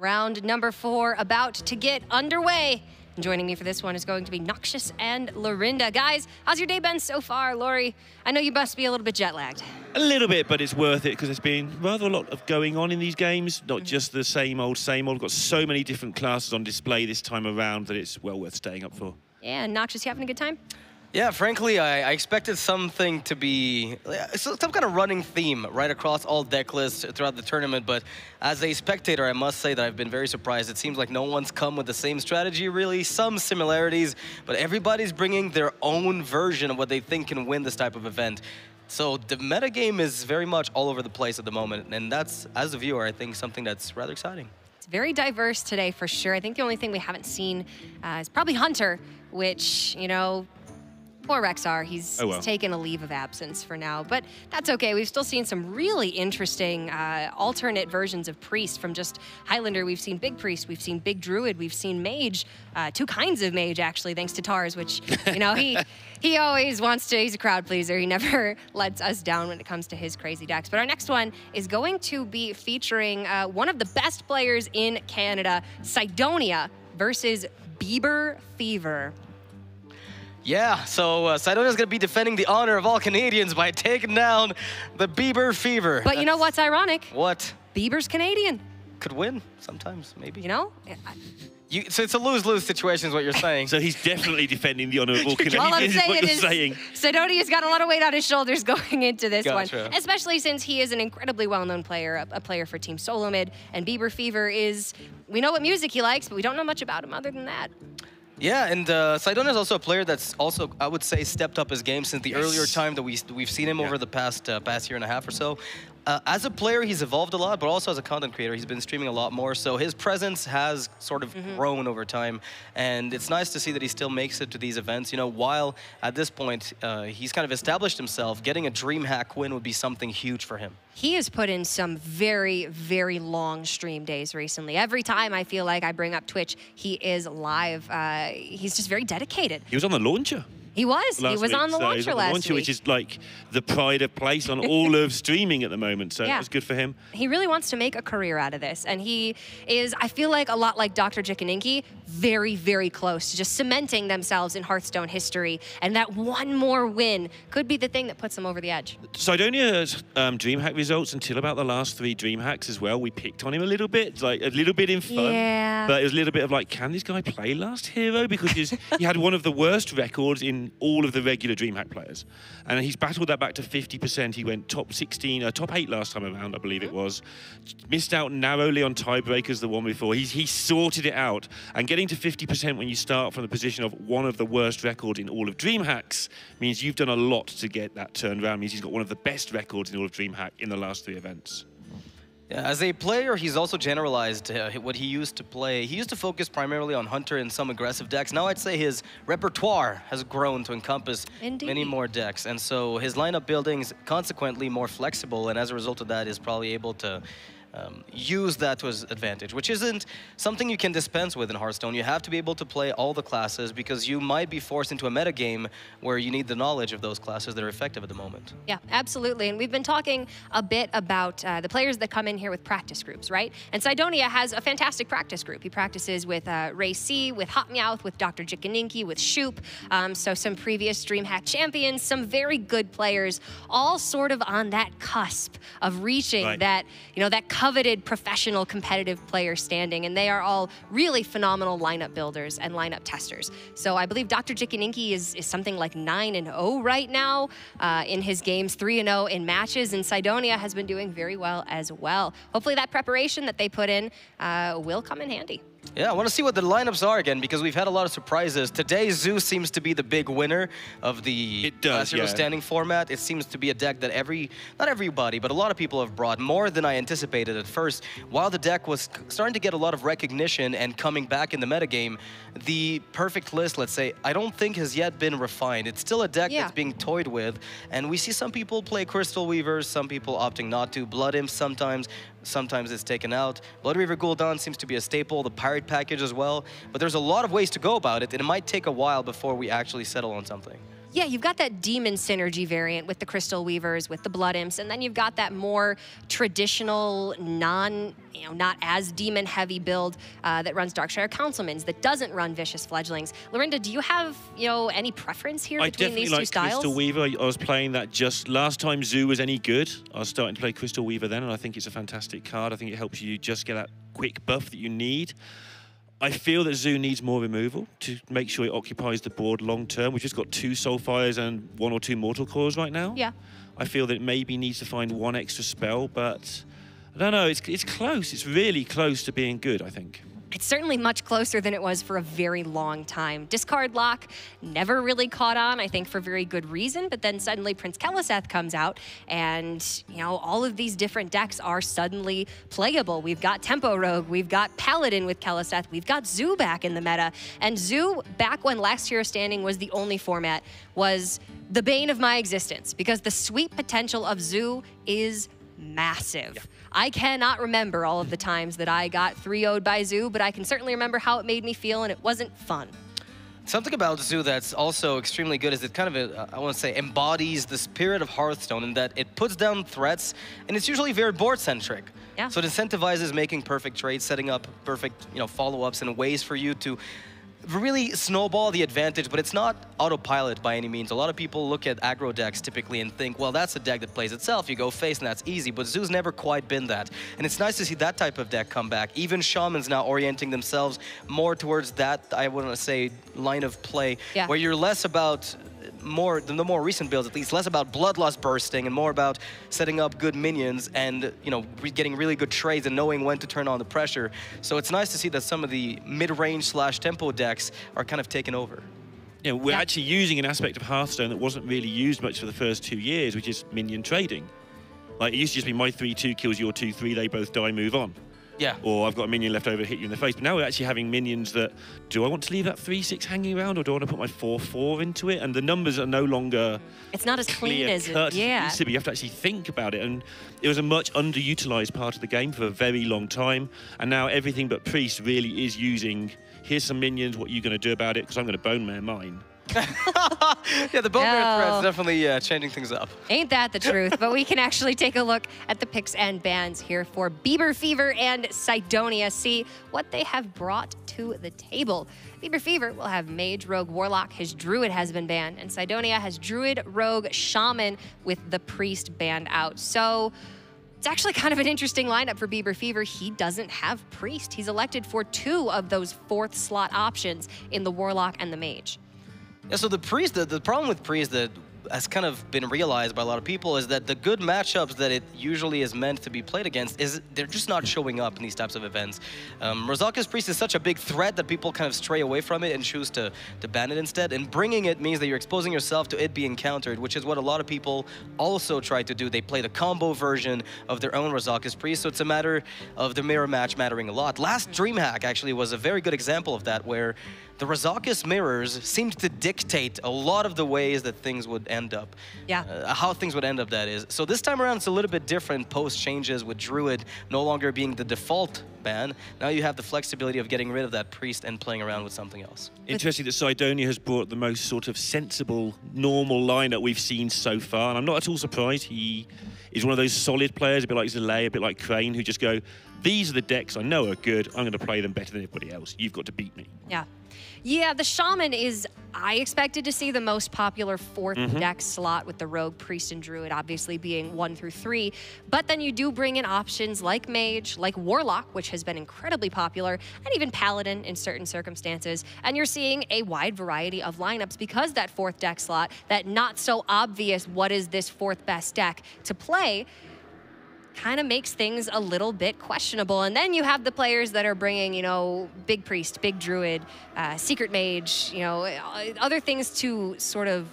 Round number 4 about to get underway. And joining me for this one is going to be Noxious and Lorinda. Guys, how's your day been so far? Lori, I know you must be a little bit jet-lagged. A little bit, but it's worth it because there's been rather a lot of going on in these games, not just the same old, same old. We've got so many different classes on display this time around that it's well worth staying up for. Yeah, Noxious, you having a good time? Yeah, frankly, I expected something to be some kind of running theme right across all deck lists throughout the tournament, but as a spectator, I must say that I've been very surprised. It seems like no one's come with the same strategy, really. Some similarities, but everybody's bringing their own version of what they think can win this type of event. So the metagame is very much all over the place at the moment, and that's, as a viewer, I think something that's rather exciting. It's very diverse today, for sure. I think the only thing we haven't seen is probably Hunter, which, you know, poor Rexar, he's taken a leave of absence for now, but that's okay. We've still seen some really interesting alternate versions of Priest from just Highlander. We've seen Big Priest, we've seen Big Druid, we've seen Mage, 2 kinds of Mage actually, thanks to Tars, which, you know, he always wants to, he's a crowd pleaser. He never lets us down when it comes to his crazy decks. But our next one is going to be featuring one of the best players in Canada, Cydonia versus Bieberfever. Yeah, so Cydonia is going to be defending the honor of all Canadians by taking down the Bieberfever. But you know what's ironic? What? Bieber's Canadian. Could win sometimes, maybe. You know? So it's a lose-lose situation is what you're saying. So he's definitely defending the honor of all Canadians, all I'm saying is what you're saying. Cydonia's got a lot of weight on his shoulders going into this one, Gotcha. especially since he is an incredibly well-known player, a player for Team Solo Mid, and Bieberfever is, we know what music he likes, but we don't know much about him other than that. Yeah, and Cydonia is also a player that's also, I would say, stepped up his game since the earlier time that we've seen him over the past year and a half or so. As a player, he's evolved a lot, but also as a content creator, he's been streaming a lot more. So his presence has sort of grown over time, and it's nice to see that he still makes it to these events. You know, while at this point he's kind of established himself, getting a DreamHack win would be something huge for him. He has put in some very, very long stream days recently. Every time I feel like I bring up Twitch, he is live. He's just very dedicated. He was on the launcher. He was. He was on the launcher last week. Which is like the pride of place on all of streaming at the moment. So yeah. It was good for him. He really wants to make a career out of this. And he is, I feel like, a lot like Dr. Jikaninki, very, very close to just cementing themselves in Hearthstone history. And that one more win could be the thing that puts them over the edge. Cydonia's DreamHack results until about the last 3 DreamHacks as well. We picked on him a little bit, like a little bit in fun. Yeah. But it was a little bit of like, can this guy play Last Hero? Because he had one of the worst records in all of the regular DreamHack players. And he's battled that back to 50%. He went top 16, top 8 last time around, I believe it was. Missed out narrowly on tiebreakers the one before. He sorted it out. And getting to 50% when you start from the position of one of the worst records in all of DreamHacks means you've done a lot to get that turned around. Means he's got one of the best records in all of DreamHack in the last 3 events. Yeah, as a player, he's also generalized what he used to play. He used to focus primarily on Hunter and some aggressive decks. Now I'd say his repertoire has grown to encompass many more decks. And so his lineup building is consequently more flexible, and as a result of that is probably able to use that to his advantage, which isn't something you can dispense with in Hearthstone. You have to be able to play all the classes because you might be forced into a metagame where you need the knowledge of those classes that are effective at the moment. Yeah, absolutely. And we've been talking a bit about the players that come in here with practice groups, right? And Cydonia has a fantastic practice group. He practices with Ray C, with Hot Meowth, with Dr. Jikaninki, with Shoop. So some previous DreamHack champions, some very good players, all sort of on that cusp of reaching that, you know, that coveted professional competitive player standing, and they are all really phenomenal lineup builders and lineup testers. So I believe Dr. Jikaninki is something like 9-0 right now in his games, 3-0 in matches, and Cydonia has been doing very well as well. Hopefully that preparation that they put in will come in handy. Yeah, I want to see what the lineups are again, because we've had a lot of surprises. Today, Zeus seems to be the big winner of the Last Hero Standing format. It seems to be a deck that not everybody, but a lot of people have brought, more than I anticipated at first. While the deck was starting to get a lot of recognition and coming back in the metagame, the perfect list, let's say, I don't think has yet been refined. It's still a deck that's being toyed with, and we see some people play Crystal Weavers, some people opting not to, Blood Imps sometimes it's taken out. Blood Reaver Gul'dan seems to be a staple, the Pirate package as well, but there's a lot of ways to go about it, and it might take a while before we actually settle on something. Yeah, you've got that demon synergy variant with the Crystal Weavers, with the Blood Imps, and then you've got that more traditional, not as demon-heavy build that runs Darkshire Councilmans, that doesn't run Vicious Fledglings. Lorinda, do you have, any preference here between these two styles? Crystal Weaver. I was playing that just last time Zoo was any good. I was starting to play Crystal Weaver then, and I think it's a fantastic card. I think it helps you just get that quick buff that you need. I feel that Zoo needs more removal to make sure it occupies the board long term. We've just got 2 Soulfires and 1 or 2 Mortal Cores right now. Yeah. I feel that it maybe needs to find 1 extra spell, but I don't know. It's close. It's really close to being good, I think. It's certainly much closer than it was for a very long time. Discard Lock never really caught on, I think, for very good reason, but then suddenly Prince Keleseth comes out, and, all of these different decks are suddenly playable. We've got Tempo Rogue, we've got Paladin with Keleseth, we've got Zoo back in the meta, and Zoo, back when Last Hero Standing was the only format, was the bane of my existence, because the sweep potential of Zoo is massive. Yeah. I cannot remember all of the times that I got 3-0'd by Zoo, but I can certainly remember how it made me feel, and it wasn't fun. Something about Zoo that's also extremely good is it kind of, I want to say, embodies the spirit of Hearthstone in that it puts down threats, and it's usually very board-centric. Yeah. So it incentivizes making perfect trades, setting up perfect, follow-ups and ways for you to really snowball the advantage, but it's not autopilot by any means. A lot of people look at aggro decks typically and think, well, that's a deck that plays itself. You go face and that's easy, but Zoo's never quite been that. And it's nice to see that type of deck come back. Even Shamans now orienting themselves more towards that, I want to say, line of play, where you're less about the more recent builds, at least, less about Bloodlust bursting and more about setting up good minions and, getting really good trades and knowing when to turn on the pressure. So it's nice to see that some of the mid-range / tempo decks are kind of taken over. Yeah, we're actually using an aspect of Hearthstone that wasn't really used much for the first 2 years, which is minion trading. Like, it used to just be my 3/2 kills your 2/3, they both die, move on. Yeah. Or I've got a minion left over to hit you in the face. But now we're actually having minions that, do I want to leave that 3/6 hanging around, or do I want to put my 4/4 into it? And the numbers are no longer It's not as clean as it used to be. You have to actually think about it. And it was a much underutilized part of the game for a very long time. And now everything but Priest really is using, here's some minions, what are you going to do about it? Because I'm going to bone mare mine. Yeah, the bone mare thread's definitely changing things up. Ain't that the truth? But we can actually take a look at the picks and bans here for Bieberfever and Cydonia, see what they have brought to the table. Bieberfever will have Mage, Rogue, Warlock. His Druid has been banned, and Cydonia has Druid, Rogue, Shaman with the Priest banned out. So it's actually kind of an interesting lineup for Bieberfever. He doesn't have Priest. He's elected for 2 of those 4th slot options in the Warlock and the Mage. Yeah, so the Priest, the problem with Priest that has kind of been realized by a lot of people is that the good matchups that it usually is meant to be played against is they're just not showing up in these types of events. Rozaka's Priest is such a big threat that people kind of stray away from it and choose to ban it instead. And bringing it means that you're exposing yourself to it being countered, which is what a lot of people also try to do. They play the combo version of their own Rozaka's Priest, so it's a matter of the mirror match mattering a lot. Last DreamHack actually was a very good example of that, where the Rozaka's mirrors seemed to dictate a lot of the ways that things would end up. Yeah. How things would end up, that is. So this time around, it's a little bit different post changes with Druid no longer being the default ban. Now you have the flexibility of getting rid of that Priest and playing around with something else. Interesting that Cydonia has brought the most sort of sensible, normal lineup we've seen so far. And I'm not at all surprised. He is one of those solid players, a bit like Zalay, a bit like Crane, who just go, these are the decks I know are good. I'm going to play them better than everybody else. You've got to beat me. Yeah. Yeah, the Shaman is, I expected to see the most popular 4th deck slot, with the Rogue, Priest, and Druid obviously being 1 through 3. But then you do bring in options like Mage, like Warlock, which has been incredibly popular, and even Paladin in certain circumstances. And you're seeing a wide variety of lineups because that 4th deck slot, that not so obvious what is this 4th best deck to play, kind of makes things a little bit questionable. And then you have the players that are bringing, big Priest, big Druid, Secret Mage, other things to sort of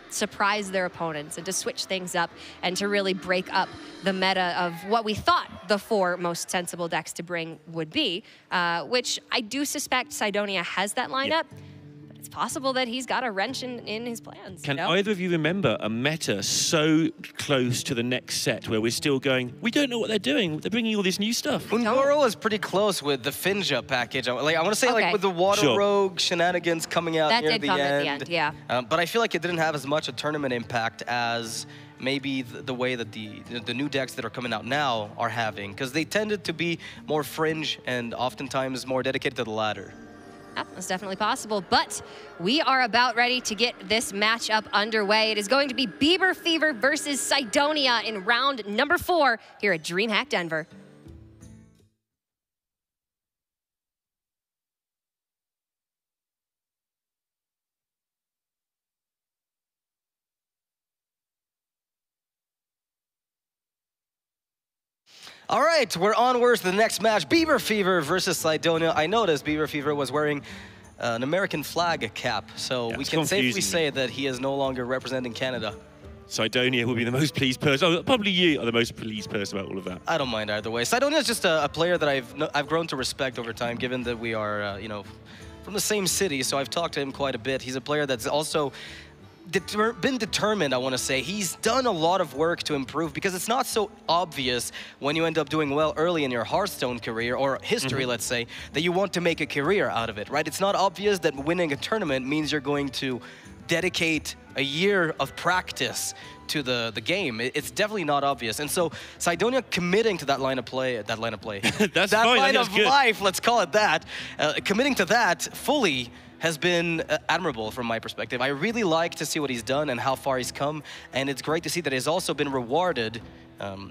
surprise their opponents and to switch things up and to really break up the meta of what we thought the 4 most sensible decks to bring would be, which I do suspect Cydonia has that lineup. it's possible that he's got a wrench in his plans. Can either of you remember a meta so close to the next set where we're still going, we don't know what they're doing. They're bringing all this new stuff. Ungoro is pretty close with the Finja package. Like I want to say, like with the Water Rogue shenanigans coming out near the end. At the end, yeah. But I feel like it didn't have as much a tournament impact as maybe the way that the new decks that are coming out now are having, because they tended to be more fringe and oftentimes more dedicated to the ladder. That's definitely possible, but we are about ready to get this matchup underway. It is going to be Bieberfever versus Cydonia in round number 4 here at DreamHack Denver. All right, we're onwards to the next match. Bieberfever versus Cydonia. I noticed Bieberfever was wearing an American flag cap, so we can safely say that he is no longer representing Canada. Cydonia will be the most pleased person. Oh, probably you are the most pleased person about all of that. I don't mind either way. Cydonia is just a player that I've grown to respect over time, given that we are, you know, from the same city, so I've talked to him quite a bit. He's a player that's also been determined, I want to say. He's done a lot of work to improve, because it's not so obvious when you end up doing well early in your Hearthstone career, or history, let's say, that you want to make a career out of it, right? It's not obvious that winning a tournament means you're going to dedicate a year of practice to the game. It's definitely not obvious. And so Cydonia committing to that line of play, that line of life, let's call it that, committing to that fully has been admirable from my perspective. I really like to see what he's done and how far he's come, and it's great to see that he's also been rewarded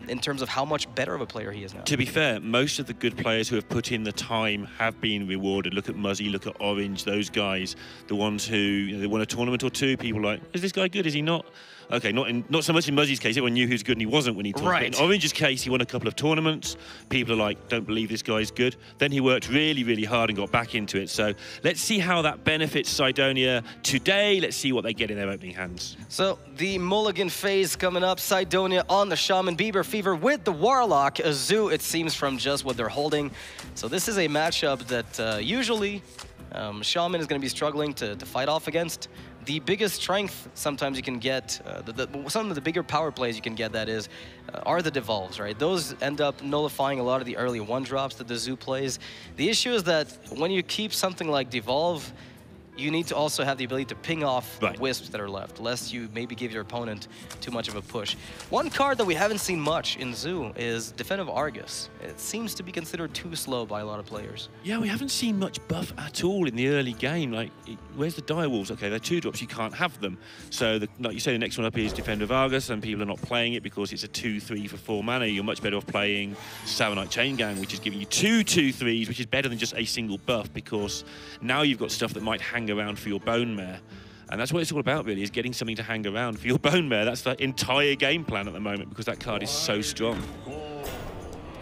in terms of how much better of a player he is now. To be fair, most of the good players who have put in the time have been rewarded. Look at Muzzy, look at Orange, those guys, the ones who, you know, they won a tournament or two, people are like, is this guy good, is he not? Okay, not so much in Muzzy's case, everyone knew who's good and he wasn't when he talked. Right. But in Orange's case, he won a couple of tournaments. People are like, don't believe this guy's good. Then he worked really, really hard and got back into it. So let's see how that benefits Cydonia today. Let's see what they get in their opening hands. So the mulligan phase coming up. Cydonia on the Shaman, Bieberfever with the Warlock. A Zoo, it seems, from just what they're holding. So this is a matchup that usually Shaman is going to be struggling to fight off against. The biggest strength sometimes you can get, some of the bigger power plays you can get, that is, are the devolves, right? Those end up nullifying a lot of the early one-drops that the Zoo plays. The issue is that when you keep something like devolve, you need to also have the ability to ping off wisps that are left, lest you maybe give your opponent too much of a push. One card that we haven't seen much in Zoo is Defensive Argus. It seems to be considered too slow by a lot of players. Yeah, we haven't seen much buff at all in the early game. Like, where's the Direwolves? Okay, they're 2-drops, you can't have them. So, like you say, the next one up is Defensive Argus, and people are not playing it because it's a 2/3 for 4 mana. You're much better off playing Savanite Chain Gang, which is giving you 2 2/3s, which is better than just a single buff, because now you've got stuff that might hang around for your Bone Mare. And that's what it's all about, really, is getting something to hang around for your Bone Mare. That's the entire game plan at the moment, because that card is so strong.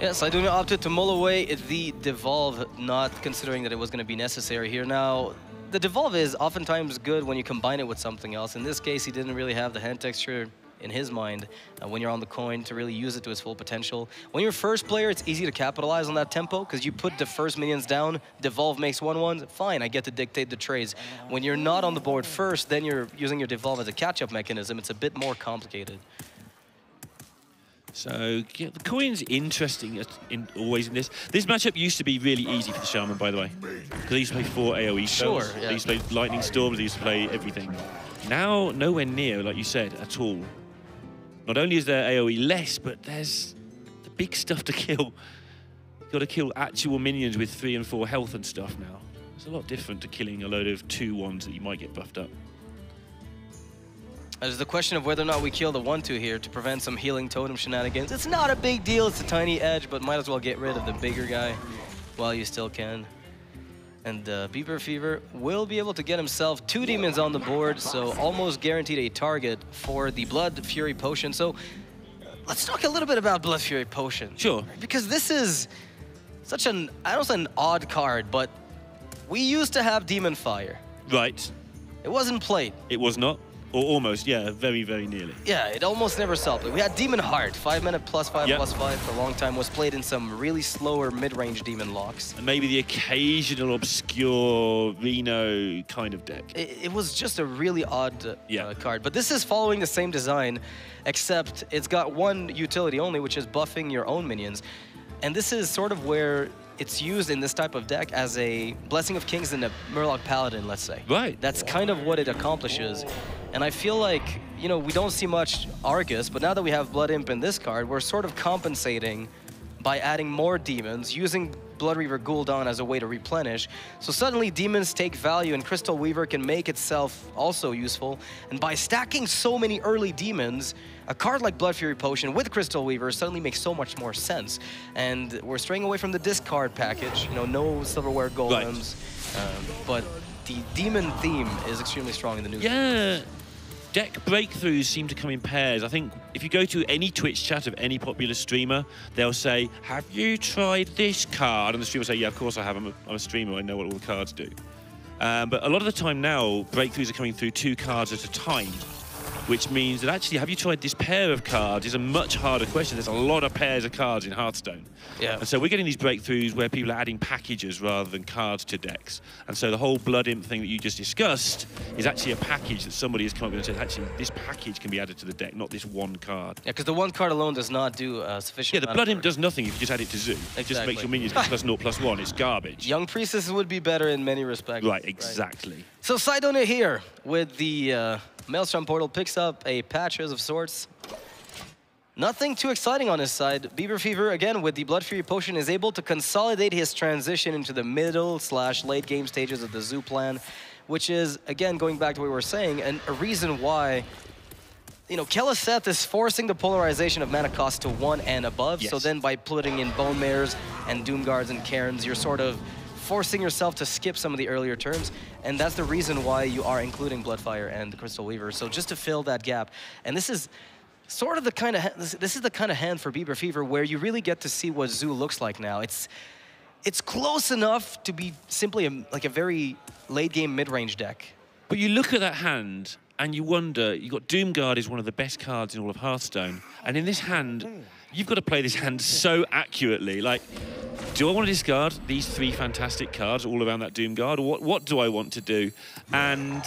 Yes, Cydonia opted to mull away the Devolve, not considering that it was going to be necessary here. Now, the Devolve is oftentimes good when you combine it with something else. In this case, he didn't really have the hand texture in his mind when you're on the coin to really use it to its full potential. When you're first player, it's easy to capitalize on that tempo, because you put the first minions down, Devolve makes 1/1, fine, I get to dictate the trades. When you're not on the board first, then you're using your Devolve as a catch-up mechanism. It's a bit more complicated. So, yeah, the coin's interesting always in this. This matchup used to be really easy for the Shaman, by the way, because they used to play 4 AoE spells. Sure, yeah. They used to play Lightning Storms, they used to play everything. Now, nowhere near, like you said, at all. Not only is there AoE less, but there's the big stuff to kill. You've got to kill actual minions with 3 and 4 health and stuff now. It's a lot different to killing a load of 2/1s that you might get buffed up. There's the question of whether or not we kill the 1/2 here to prevent some healing totem shenanigans. It's not a big deal, it's a tiny edge, but might as well get rid of the bigger guy while you still can. And Bieberfever will be able to get himself 2 demons on the board, so almost guaranteed a target for the Blood Fury Potion. So let's talk a little bit about Blood Fury Potion. Sure. Because this is such an, I don't say an odd card, but we used to have Demon Fire. Right. It wasn't played. It was not. Or almost, yeah, very, very nearly. Yeah, it almost never solved it. We had Demon Heart, 5-minute +5/+5 for a long time, was played in some really slower mid-range demon locks. And maybe the occasional obscure Reno kind of deck. It was just a really odd card. But this is following the same design, except it's got one utility only, which is buffing your own minions. And this is sort of where it's used in this type of deck as a Blessing of Kings and a Murloc Paladin, let's say. Right. That's kind of what it accomplishes. And I feel like, you know, we don't see much Argus, but now that we have Blood Imp in this card, we're sort of compensating by adding more demons, using Blood Reaver Gul'dan as a way to replenish. So suddenly demons take value and Crystal Weaver can make itself also useful. And by stacking so many early demons, a card like Blood Fury Potion with Crystal Weaver suddenly makes so much more sense. And we're straying away from the discard package, you know, no Silverware Golems, but the demon theme is extremely strong in the new Yeah. Deck breakthroughs seem to come in pairs. I think if you go to any Twitch chat of any popular streamer, they'll say, have you tried this card? And the streamer will say, yeah, of course I have. I'm a streamer. I know what all the cards do. But a lot of the time now, breakthroughs are coming through 2 cards at a time, which means that actually, have you tried this pair of cards is a much harder question. There's a lot of pairs of cards in Hearthstone. Yeah. And so we're getting these breakthroughs where people are adding packages rather than cards to decks. And so the whole Blood Imp thing that you just discussed is actually a package that somebody has come up with and said, actually, this package can be added to the deck, not this one card. Yeah, because the one card alone does not do sufficient. Yeah, the Blood Imp does nothing if you just add it to Zoo. Exactly. It just makes your minions +0/+1. It's garbage. Young Priestess would be better in many respects. Right, exactly. Right. So Cydonia here with the Maelstrom Portal picks up a patches of sorts. Nothing too exciting on his side. Bieberfever, again, with the Blood Fury Potion, is able to consolidate his transition into the middle/late game stages of the Zoo plan, which is, again, going back to what we were saying, and a reason why, you know, Keleseth is forcing the polarization of mana cost to 1 and above. Yes. So then by putting in Bone Mares and Doomguards and Cairns, you're sort of forcing yourself to skip some of the earlier turns, and that's the reason why you are including Bloodfire and the Crystal Weaver. So just to fill that gap, and this is sort of the kind of this is the kind of hand for Bieberfever where you really get to see what Zoo looks like now. It's close enough to be simply like a very late game mid-range deck. But you look at that hand and you wonder, you got Doomguard is one of the best cards in all of Hearthstone, and in this hand, you've got to play this hand so accurately. Like, do I want to discard these 3 fantastic cards all around that Doomguard, or what do I want to do? And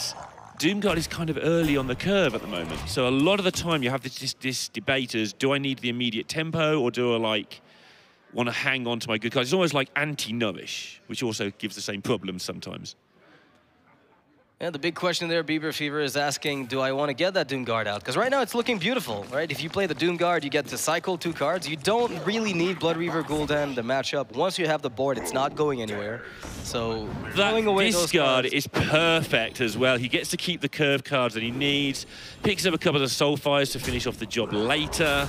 Doomguard is kind of early on the curve at the moment. So a lot of the time you have this debate as, do I need the immediate tempo, or do I want to hang on to my good cards? It's almost like anti-nourish, which also gives the same problem sometimes. Yeah, the big question there, Bieberfever is asking, do I want to get that Doomguard out? Because right now it's looking beautiful, right? If you play the Doomguard, you get to cycle 2 cards. You don't really need Blood Reaver Gul'dan to match up. Once you have the board, it's not going anywhere. So throwing away those cards is perfect as well. He gets to keep the curve cards that he needs, picks up a couple of Soulfires to finish off the job later,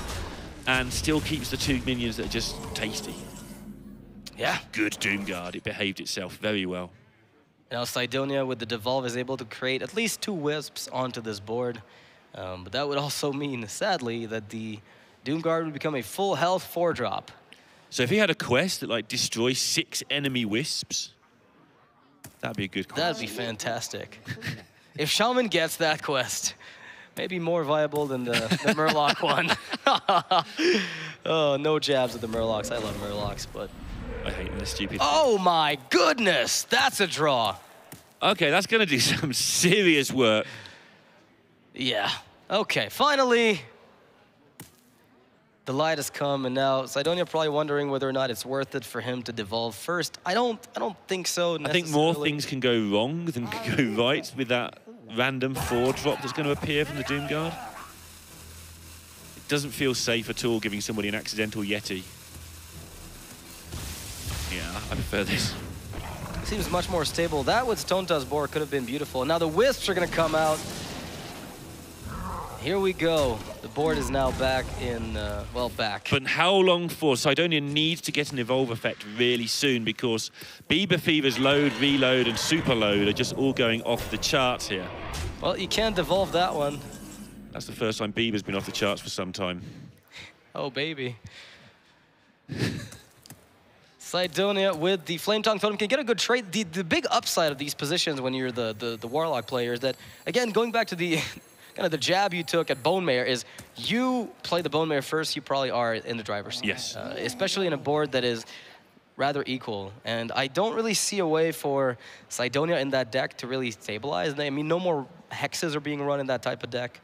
and still keeps the 2 minions that are just tasty. Yeah. Good Doomguard. It behaved itself very well. Now Cydonia with the Devolve is able to create at least 2 Wisps onto this board. But that would also mean, sadly, that the Doomguard would become a full health 4-drop. So if he had a quest that destroys 6 enemy Wisps, that'd be a good quest. That'd be fantastic. If Shaman gets that quest, maybe more viable than the Murloc one. Oh, no jabs at the Murlocs. I love Murlocs, but I hate them, they're stupid. Oh my goodness, that's a draw. Okay, that's gonna do some serious work. Yeah, okay, finally, the light has come, and now Cydonia probably wondering whether or not it's worth it for him to devolve first. I don't think so necessarily. I think more things can go wrong than can go right with that random 4-drop that's gonna appear from the Doomguard. It doesn't feel safe at all giving somebody an accidental Yeti. Yeah, I prefer this. Seems much more stable. That with Stoneta's board could have been beautiful. Now the Wisps are going to come out. Here we go. The board is now back in, well, back. But how long for? Cydonia needs to get an Evolve effect really soon because Bieberfever's load, reload, and super load are just all going off the charts here. Well, you can't devolve that one. That's the first time Bieber's been off the charts for some time. Oh, baby. Cydonia with the Flame Tongue Totem can get a good trade. The big upside of these positions when you're the Warlock player is that, again, going back to the kind of the jab you took at Bone Mare is you play the Bone Mare first, you probably are in the driver's seat. Yes. Especially in a board that is rather equal. And I don't really see a way for Cydonia in that deck to really stabilize. I mean, no more hexes are being run in that type of deck.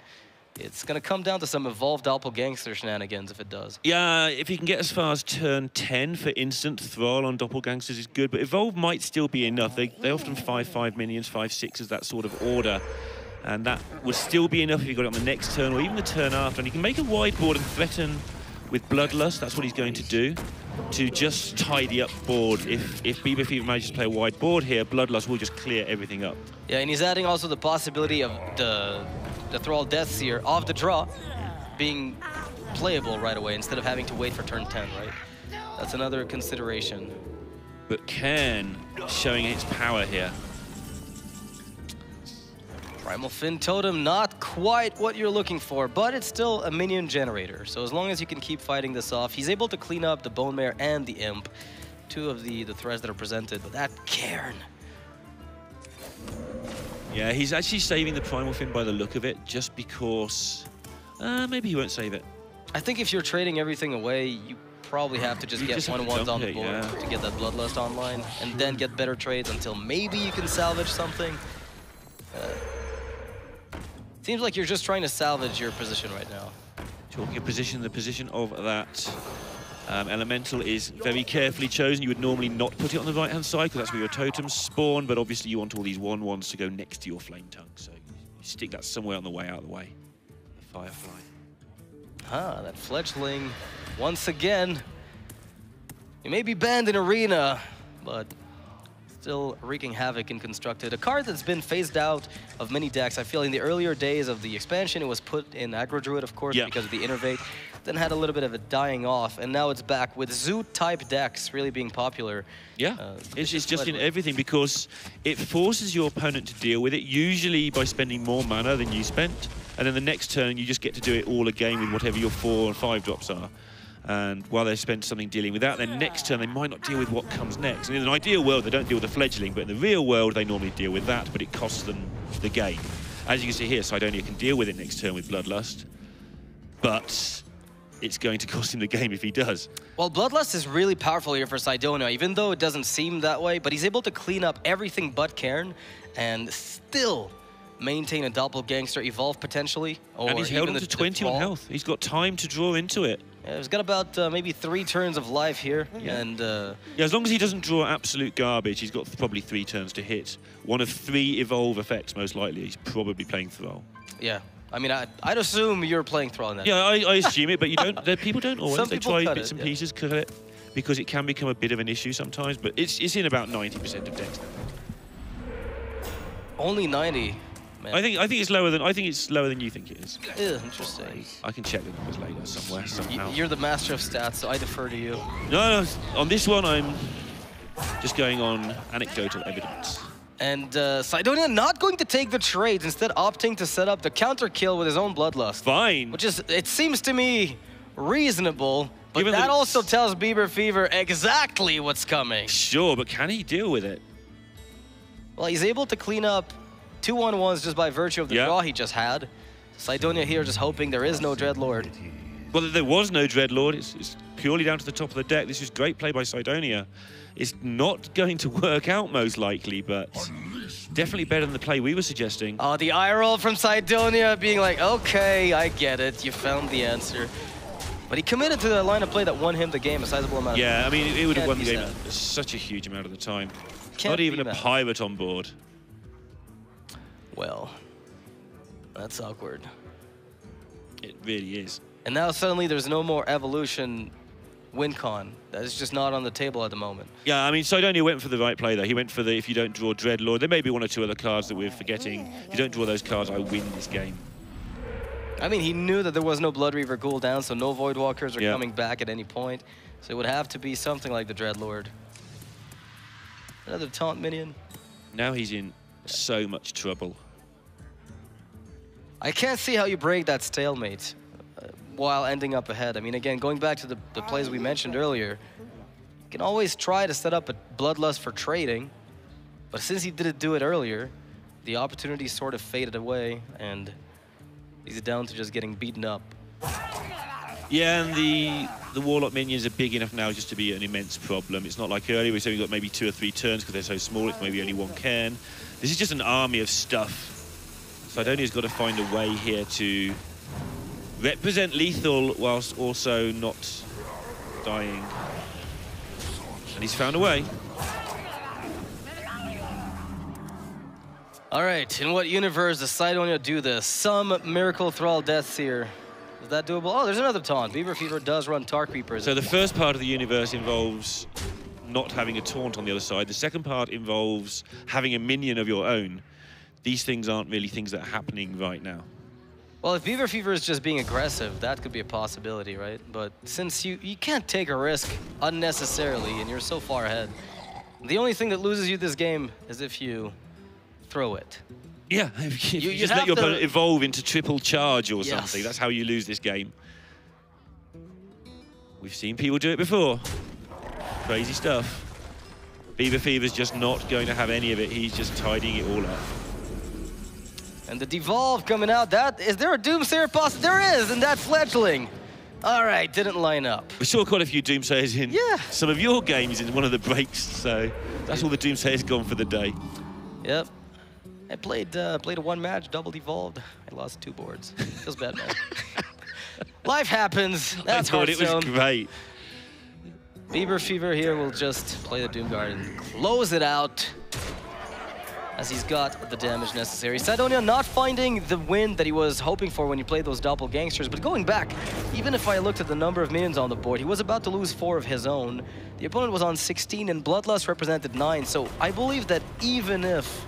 It's going to come down to some evolved Doppelgangster shenanigans if it does. Yeah, if you can get as far as turn 10 for instant thrall on Doppelgangsters is good, but Evolve might still be enough. They often 5/5 minions, 5/6s, that sort of order. And that would still be enough if you got it on the next turn or even the turn after. And he can make a wide board and threaten with Bloodlust. That's what he's going to do, to just tidy up board. If Bieberfever manages to play a wide board here, Bloodlust will just clear everything up. Yeah, and he's adding also the possibility of the Thrall Deathseer off the draw being playable right away instead of having to wait for turn 10, right? That's another consideration. But Cairn showing its power here. Primal Fin Totem, not quite what you're looking for, but it's still a minion generator. So as long as you can keep fighting this off, he's able to clean up the Bone Mare and the Imp, two of the threats that are presented. But that Cairn. Yeah, he's actually saving the Primal Fin by the look of it, just because maybe he won't save it. I think if you're trading everything away, you probably have to just get 1/1s on the board to get that Bloodlust online, and then get better trades until maybe you can salvage something. Seems like you're just trying to salvage your position right now. Talking of position, the position of that Elemental is very carefully chosen. You would normally not put it on the right-hand side because that's where your totems spawn, but obviously you want all these 1/1s to go next to your Flame Tongue, so you stick that somewhere on the way out of the way. The Firefly. Ah, that Fledgling, once again. He may be banned in Arena, but still wreaking havoc in Constructed. A card that's been phased out of many decks. I feel in the earlier days of the expansion, it was put in Aggro Druid, of course, because of the Innervate. Then had a little bit of a dying off, and now it's back with Zoo-type decks really being popular. Yeah, it's just in everything because it forces your opponent to deal with it, usually by spending more mana than you spent. And then the next turn, you just get to do it all again with whatever your 4 and 5 drops are. And while they spend something dealing with that, then next turn they might not deal with what comes next. And in an ideal world, they don't deal with the Fledgling, but in the real world, they normally deal with that, but it costs them the game. As you can see here, Cydonia can deal with it next turn with Bloodlust, but it's going to cost him the game if he does. Well, Bloodlust is really powerful here for Cydonia, even though it doesn't seem that way, but he's able to clean up everything but Cairn and still maintain a Doppelgangster evolve potentially. Or and he's held on to 20 on health. He's got time to draw into it. Yeah, he's got about maybe 3 turns of life here. Yeah. And yeah, as long as he doesn't draw absolute garbage, he's got probably 3 turns to hit. One of 3 evolve effects, most likely. He's probably playing Thrall. Yeah. I mean, I'd assume you're playing Thrall in that. Yeah, I assume it, but you don't. People don't always. They try bits and pieces, cut it, because it can become a bit of an issue sometimes. But it's in about 90% of decks now. Only 90. Man. I think it's lower than you think it is. Ew, interesting. I can check the numbers later somewhere somehow. You're the master of stats, so I defer to you. No, on this one I'm just going on anecdotal evidence. And Cydonia not going to take the trades, instead opting to set up the counter kill with his own Bloodlust. Fine. Which is, it seems to me, reasonable. But Given that also tells Bieberfever exactly what's coming. Sure, but can he deal with it? Well, he's able to clean up 2 1/1s just by virtue of the draw he just had. Cydonia here just hoping there is no Dreadlord. Well, there was no Dreadlord. It's purely down to the top of the deck. This was great play by Cydonia. It's not going to work out most likely, but definitely better than the play we were suggesting. Oh, the eye roll from Cydonia being like, okay, I get it. You found the answer. But he committed to the line of play that won him the game, a sizable amount. Yeah, I mean, it would have won the game such a huge amount of the time. Not even a pirate on board. Well, that's awkward. It really is. And now suddenly there's no more evolution win con. That is just not on the table at the moment. Yeah, I mean, Cydonia went for the right play, though. He went for the, if you don't draw Dreadlord, there may be 1 or 2 other cards that we're forgetting. If you don't draw those cards, I win this game. I mean, he knew that there was no Blood Reaver cooldown, so no Voidwalkers are coming back at any point. So it would have to be something like the Dreadlord. Another taunt minion. Now he's in so much trouble. I can't see how you break that stalemate while ending up ahead. I mean, again, going back to the plays we mentioned earlier, you can always try to set up a Bloodlust for trading, but since he didn't do it earlier, the opportunity sort of faded away, and He's down to just getting beaten up. Yeah, and the Warlock minions are big enough now just to be an immense problem. It's not like earlier, we said we got maybe 2 or 3 turns because they're so small, it's maybe only 1 cairn. This is just an army of stuff. Cydonia's got to find a way here to represent lethal whilst also not dying. And he's found a way. All right, in what universe does Cydonia do this? Some miracle thrall Deathseer. Is that doable? Oh, there's another taunt. Bieberfever does run Tar Creepers. So the first part of the universe involves not having a taunt on the other side. The second part involves having a minion of your own. These things aren't really things that are happening right now. Well, if Bieberfever is just being aggressive, that could be a possibility, right? But since you can't take a risk unnecessarily and you're so far ahead, the only thing that loses you this game is if you throw it. Yeah, if you just let your opponent evolve into triple charge or something. That's how you lose this game. We've seen people do it before. Crazy stuff. Bieberfever's just not going to have any of it. He's just tidying it all up. And the Devolve coming out. Is there a Doomsayer possible? There is, and that Fledgling. All right, didn't line up. We saw quite a few Doomsayers in some of your games in one of the breaks, so that's all the Doomsayers gone for the day. Yep. I played a 1 match, double devolved. I lost 2 boards. Feels bad, man. Life happens. That's Hearthstone. It was great. Bieberfever here will just play the Doomguard and close it out as he's got the damage necessary. Cydonia not finding the win that he was hoping for when he played those doppelgangsters, but going back, even if I looked at the number of minions on the board, he was about to lose 4 of his own. The opponent was on 16 and Bloodlust represented 9, so I believe that even if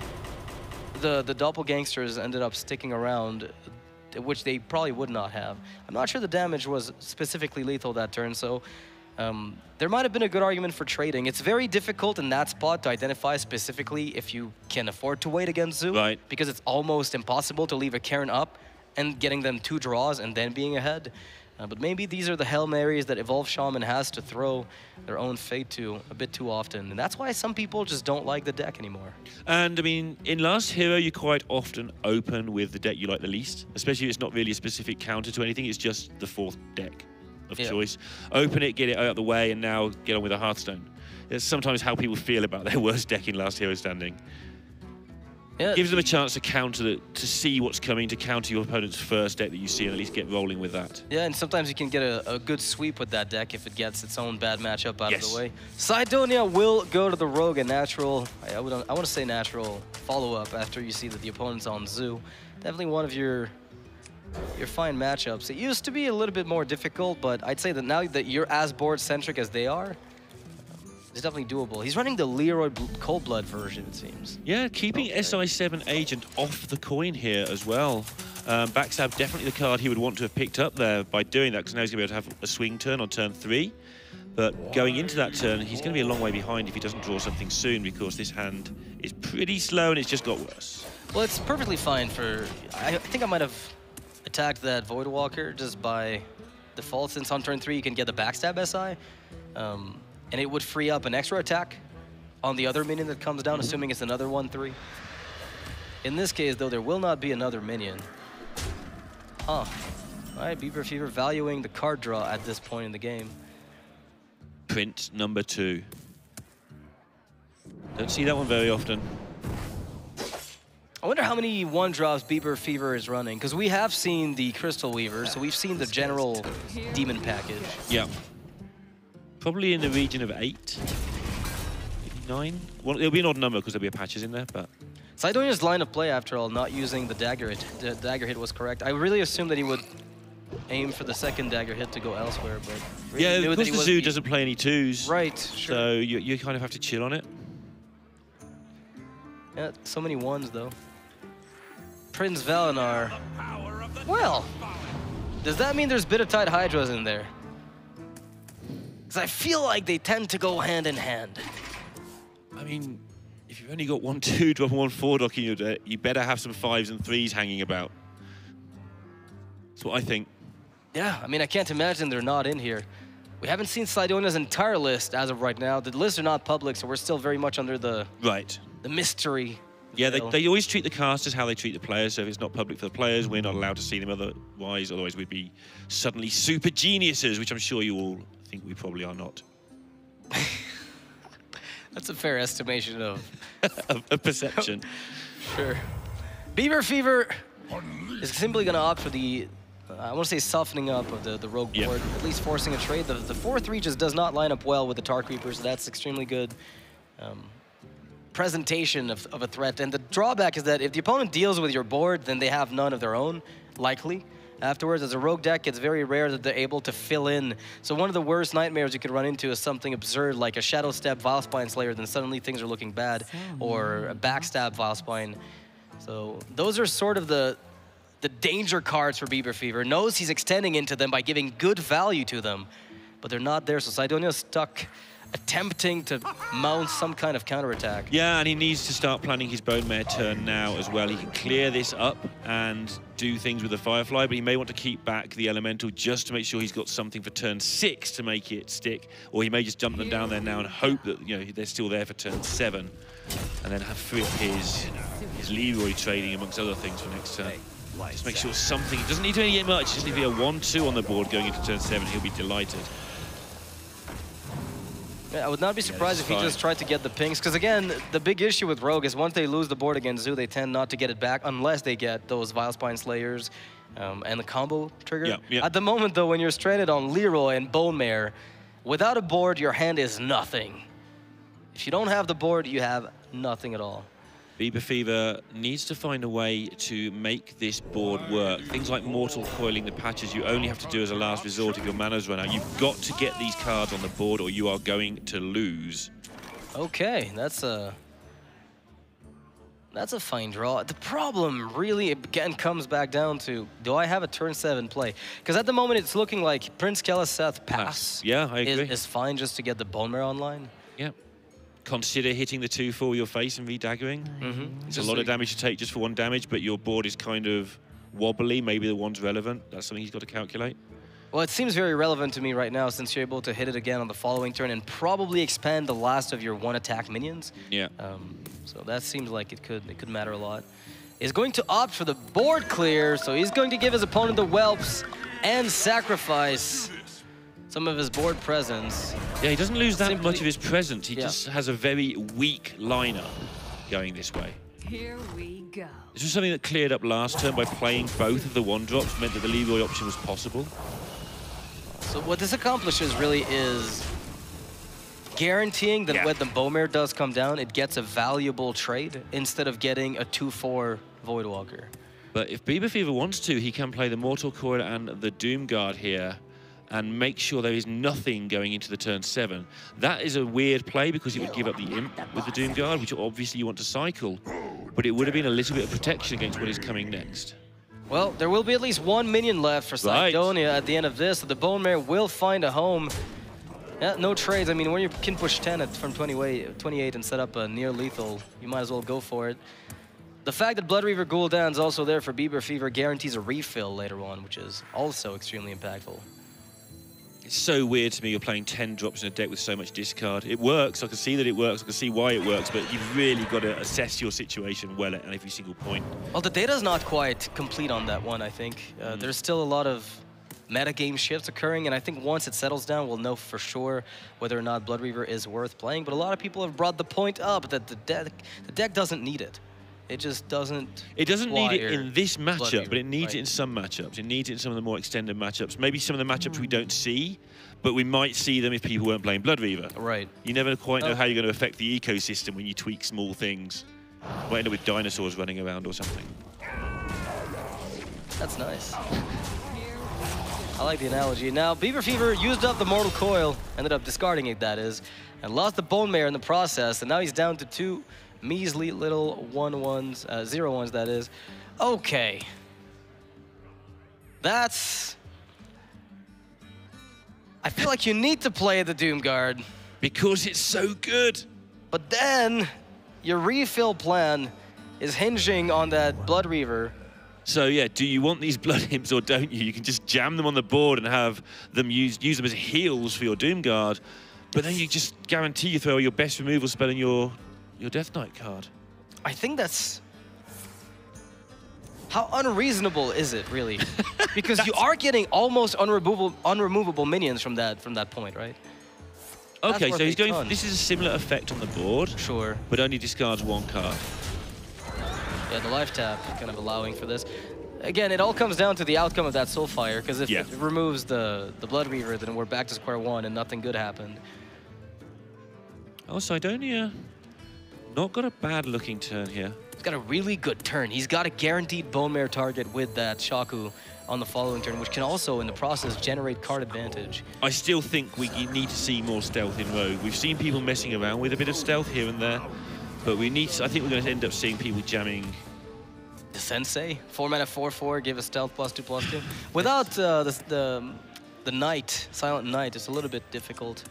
the doppelgangsters ended up sticking around, which they probably would not have, I'm not sure the damage was specifically lethal that turn, so there might have been a good argument for trading. It's very difficult in that spot to identify specifically if you can afford to wait against Zoo, right? Because it's almost impossible to leave a Cairn up and getting them 2 draws and then being ahead. But maybe these are the Hail Marys that Evolved Shaman has to throw their own fate to a bit too often. And that's why some people just don't like the deck anymore. And I mean, in Last Hero, you quite often open with the deck you like the least, especially if it's not really a specific counter to anything, it's just the 4th deck of choice. Open it, get it out of the way, and now get on with a Hearthstone. It's sometimes how people feel about their worst deck in Last Hero Standing. Yeah. Gives them a chance to counter to see what's coming, to counter your opponent's first deck that you see, and at least get rolling with that. Yeah, and sometimes you can get a good sweep with that deck if it gets its own bad matchup out of the way. Cydonia will go to the Rogue, a natural, I want to say natural follow-up after you see that the opponent's on Zoo. Definitely one of your fine matchups. It used to be a little bit more difficult, but I'd say that now that you're as board-centric as they are, it's definitely doable. He's running the Leroy Coldblood version, it seems. Yeah, keeping SI7 Agent off the coin here as well. Backstab definitely the card he would want to have picked up there by doing that, because now he's going to be able to have a swing turn on turn 3. But going into that turn, he's going to be a long way behind if he doesn't draw something soon, because this hand is pretty slow and it's just got worse. Well, it's perfectly fine for... I think I might have attacked that Voidwalker just by default, since on turn 3 you can get the Backstab SI. And it would free up an extra attack on the other minion that comes down, assuming it's another 1/3. In this case, though, there will not be another minion. All right, Bieberfever valuing the card draw at this point in the game. Print number 2. Don't see that one very often. I wonder how many 1-drops Bieberfever is running, because we have seen the Crystal Weaver, so we've seen the general demon package. Yeah. Probably in the region of 8, maybe 9. Well, it'll be an odd number because there'll be patches in there, but... Cydonia's line of play, after all, not using the dagger hit. The dagger hit was correct. I really assumed that he would aim for the second dagger hit to go elsewhere, but... Really yeah, because the Zoo doesn't play any 2s. Right, sure. So you kind of have to chill on it. Yeah, so many 1s, though. Prince Valinar. Well, does that mean there's Bittertide Hydras in there? Because I feel like they tend to go hand in hand. I mean, if you've only got 1 2-drop and 1 4-dock in your deck, you better have some 5s and 3s hanging about. That's what I think. Yeah, I mean, I can't imagine they're not in here. We haven't seen Cydonia's entire list as of right now. The lists are not public, so we're still very much under the mystery Yeah, they always treat the casters how they treat the players. So if it's not public for the players, we're not allowed to see them otherwise we'd be suddenly super geniuses, which I'm sure you all think we probably are not. That's a fair estimation of... of perception. Sure. Bieberfever is simply going to opt for the, I want to say softening up of the rogue board, at least forcing a trade. The 4-3 just does not line up well with the Tar Creeper, so that's extremely good presentation of a threat. And the drawback is that if the opponent deals with your board, then they have none of their own, likely. Afterwards, as a rogue deck, it's very rare that they're able to fill in. So one of the worst nightmares you could run into is something absurd like a Shadow Step Vilespine Slayer, then suddenly things are looking bad, or a Backstab Vilespine. So those are sort of the danger cards for Bieberfever. Knows he's extending into them by giving good value to them, but they're not there. So Cydonia's stuck attempting to mount some kind of counterattack. Yeah, and he needs to start planning his Bone Mare turn now as well. He can clear this up and do things with the Firefly, but he may want to keep back the Elemental just to make sure he's got something for turn 6 to make it stick, or he may just dump them down there now and hope that they're still there for turn 7, and then have free up his Leroy trading amongst other things for next turn. Just make sure something, it doesn't need to be much, just need to be a 1-2 on the board going into turn 7, he'll be delighted. Yeah, I would not be surprised if he just tried to get the pings, because again, the big issue with Rogue is once they lose the board against Zoo, they tend not to get it back unless they get those Vilespine Slayers and the combo trigger. At the moment though, when you're stranded on Leroy and Bone Mare, without a board, your hand is nothing. If you don't have the board, you have nothing at all. Bieberfever needs to find a way to make this board work. Things like Mortal Coiling the patches you only have to do as a last resort if your mana's run out. You've got to get these cards on the board or you are going to lose. Okay, that's a fine draw. The problem really again comes back down to, do I have a turn 7 play? Because at the moment it's looking like Prince Keleseth pass. Yeah, I agree. Is fine just to get the Bone Mare online. Yeah. Consider hitting the 2 for your face and re-daggering. It's a lot of damage to take just for 1 damage, but your board is kind of wobbly. Maybe the 1's relevant. That's something he's got to calculate. Well, it seems very relevant to me right now since you're able to hit it again on the following turn and probably expand the last of your 1-attack minions. Yeah. So that seems like it could matter a lot. Is going to opt for the board clear, so he's going to give his opponent the whelps and sacrifice some of his board presence. Yeah, he doesn't lose that much of his presence. He just has a very weak lineup going this way. Here we go. This was something that cleared up last turn by playing both of the 1-drops, meant that the Leroy option was possible. So what this accomplishes really is guaranteeing that when the Bone Mare does come down, it gets a valuable trade instead of getting a 2-4 Voidwalker. But if Bieberfever wants to, he can play the Mortal Coil and the Doom Guard here and make sure there is nothing going into the turn 7. That is a weird play because it would give up the Imp with the Doom Guard, which obviously you want to cycle, but it would have been a little bit of protection against what is coming next. Well, there will be at least 1 minion left for Cydonia at the end of this, so the Bone Mare will find a home. Yeah, no trades. I mean, when you can push 10 from 28 and set up a near lethal, you might as well go for it. The fact that Blood Reaver Gul'dan's also there for Bieberfever guarantees a refill later on, which is also extremely impactful. It's so weird to me you're playing 10 drops in a deck with so much discard. It works, I can see that it works, I can see why it works, but you've really got to assess your situation well at every single point. Well, the data's not quite complete on that one, I think. There's still a lot of metagame shifts occurring, and I think once it settles down, we'll know for sure whether or not Blood Reaver is worth playing. But a lot of people have brought the point up that the deck doesn't need it. It just doesn't. It doesn't need it in this matchup, but it needs it in some matchups. It needs it in some of the more extended matchups. Maybe some of the matchups we don't see, but we might see them if people weren't playing Blood Reaver. Right. You never quite know how you're going to affect the ecosystem when you tweak small things. You might end up with dinosaurs running around or something. That's nice. I like the analogy. Now, Bieberfever used up the Mortal Coil, ended up discarding it, that is, and lost the Bone Mare in the process, and now he's down to 2 measly little 0-1s, that is. Okay. That's... I feel like you need to play the Doom Guard. Because it's so good. But then, your refill plan is hinging on that Blood Reaver. So yeah, do you want these Blood Imps or don't you? You can just jam them on the board and have them use them as heals for your Doom Guard, but then you just guarantee you throw your best removal spell in your Death Knight card. I think that's... How unreasonable is it, really? Because you are getting almost unremovable minions from that point, right? Okay, so he's going... This is a similar effect on the board. Sure. But only discards one card. Yeah, the life tap kind of allowing for this. Again, it all comes down to the outcome of that Soulfire, because if it removes the Blood Weaver, then we're back to square one and nothing good happened. Oh, Cydonia, not got a bad-looking turn here. He's got a really good turn. He's got a guaranteed Bone Mare target with that Shaku on the following turn, which can also, in the process, generate card advantage. I still think we need to see more stealth in Rogue. We've seen people messing around with a bit of stealth here and there, but we need. I think we're going to end up seeing people jamming. The Sensei, 4-mana 4/4, give a stealth +2/+2. Without the Knight, Silent Knight, it's a little bit difficult.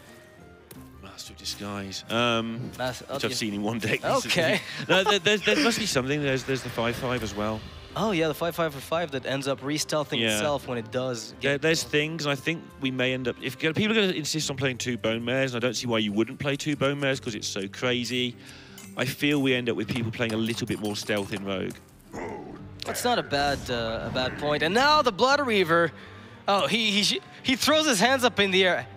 Master of Disguise, which I've seen in one deck. Okay. No, there must be something. There's the 5/5 as well. Oh yeah, the 5/5 for 5 that ends up re-stealthing itself when it does. There's things, and I think we may end up. If people are going to insist on playing 2 Bone Mares, and I don't see why you wouldn't play 2 Bone Mares because it's so crazy. I feel we end up with people playing a little bit more stealth in Rogue. That's not a bad point. And now the Blood Reaver. Oh, he throws his hands up in the air.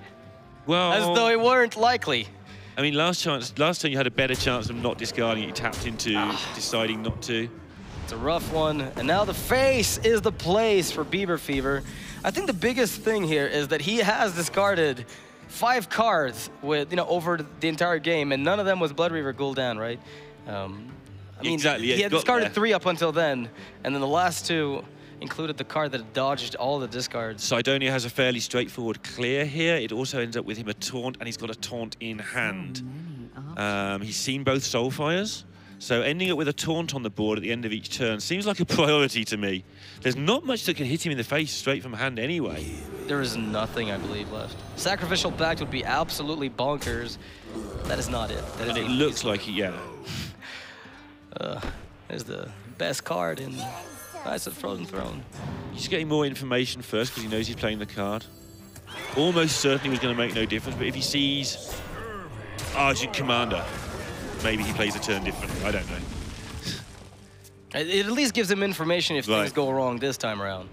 Well, as though it weren't likely. I mean, last time you had a better chance of not discarding it. You tapped into deciding not to. It's a rough one. And now the face is the place for Bieberfever. I think the biggest thing here is that he has discarded 5 cards with over the entire game, and none of them was Blood Reaver Gul'dan, right? I mean, exactly. He had discarded 3 up until then, and then the last 2 included the card that dodged all the discards. Cydonia has a fairly straightforward clear here. It also ends up with him a taunt, and he's got a taunt in hand. He's seen both Soulfires, so ending up with a taunt on the board at the end of each turn seems like a priority to me. There's not much that can hit him in the face straight from hand anyway. There is nothing, I believe, left. Sacrificial Pact would be absolutely bonkers. That is not it. And it looks like, there's the best card in Knights of the Frozen Throne. He's getting more information first because he knows he's playing the card. Almost certainly was going to make no difference, but if he sees Argent Commander, maybe he plays a turn differently. I don't know. It at least gives him information if things go wrong this time around.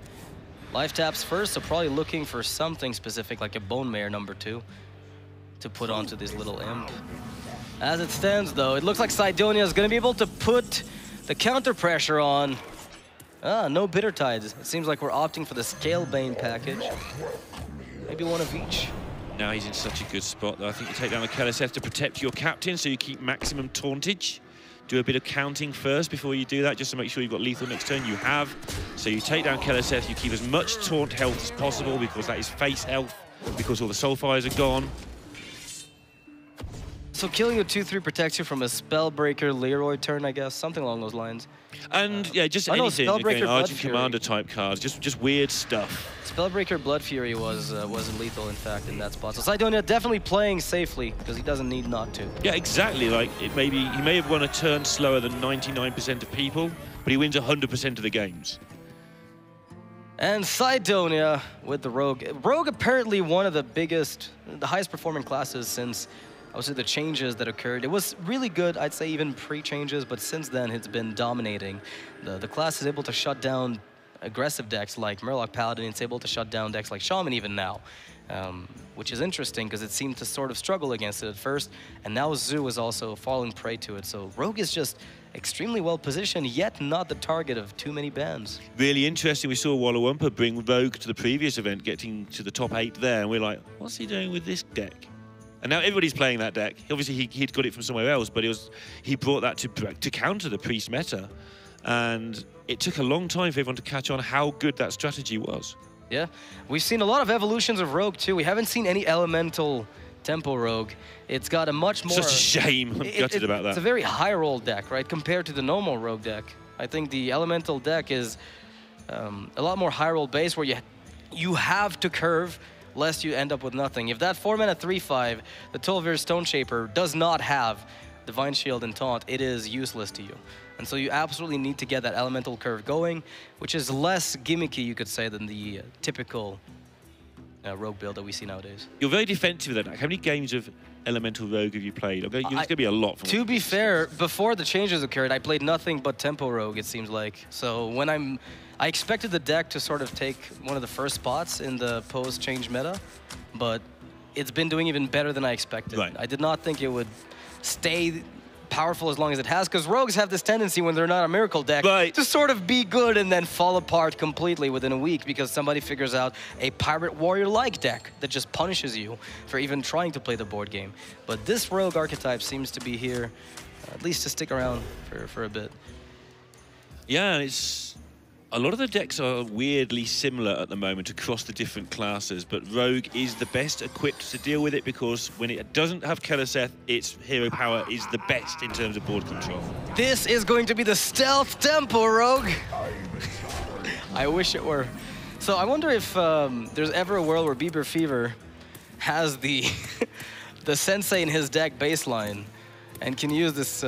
Life taps first, so probably looking for something specific like a Bone Mare #2 to put onto this little imp. As it stands, though, it looks like Cydonia is going to be able to put the counter pressure on. No Bitter Tides. It seems like we're opting for the Scalebane package. Maybe one of each. Now he's in such a good spot, though. I think you take down the Keleseth to protect your captain, so you keep maximum tauntage. Do a bit of counting first before you do that, just to make sure you've got lethal next turn. You have. So you take down Keleseth, you keep as much taunt health as possible, because that is face health, because all the Soulfires are gone. So killing a 2/3 protects you from a Spellbreaker Leroy turn, I guess, something along those lines. And yeah, just anything, again, Argent Commander type cards, just weird stuff. Spellbreaker Blood Fury was lethal, in fact, in that spot. So Cydonia definitely playing safely, because he doesn't need not to. Yeah, exactly. Like, he may have won a turn slower than 99% of people, but he wins 100% of the games. And Cydonia with the Rogue. Rogue apparently one of the highest performing classes since obviously the changes that occurred. It was really good, I'd say, even pre-changes, but since then it's been dominating. The class is able to shut down aggressive decks like Murloc Paladin. It's able to shut down decks like Shaman even now, which is interesting because it seemed to sort of struggle against it at first, and now Zoo is also falling prey to it. So Rogue is just extremely well positioned, yet not the target of too many bans. Really interesting. We saw Wallawumpa bring Rogue to the previous event, getting to the top 8 there, and we're like, what's he doing with this deck? And now everybody's playing that deck. Obviously, he'd got it from somewhere else, but he brought that to counter the Priest meta. And it took a long time for everyone to catch on how good that strategy was. Yeah, we've seen a lot of evolutions of Rogue, too. We haven't seen any Elemental Tempo Rogue. It's got a much more... Such a shame. I'm gutted about that. It's a very high roll deck, right, compared to the normal Rogue deck. I think the Elemental deck is a lot more high roll base, where you have to curve lest you end up with nothing. If that 4-mana 3/5, the Tol'vir Stone Shaper, does not have Divine Shield and Taunt, it is useless to you. And so you absolutely need to get that elemental curve going, which is less gimmicky, you could say, than the typical rogue build that we see nowadays. You're very defensive with that. How many games of Elemental Rogue have you played? It's going to be a lot. To be fair, before the changes occurred, I played nothing but Tempo Rogue, it seems like. So when I expected the deck to sort of take one of the first spots in the post-change meta, but it's been doing even better than I expected. Right. I did not think it would stay powerful as long as it has, because rogues have this tendency when they're not a miracle deck to sort of be good and then fall apart completely within a week because somebody figures out a pirate warrior-like deck that just punishes you for even trying to play the board game. But this rogue archetype seems to be here at least to stick around for a bit. Yeah, a lot of the decks are weirdly similar at the moment across the different classes, but Rogue is the best equipped to deal with it because when it doesn't have Keleseth, its hero power is the best in terms of board control. This is going to be the stealth Tempo Rogue. I wish it were. So I wonder if there's ever a world where Bieberfever has the the sensei in his deck baseline and can use this,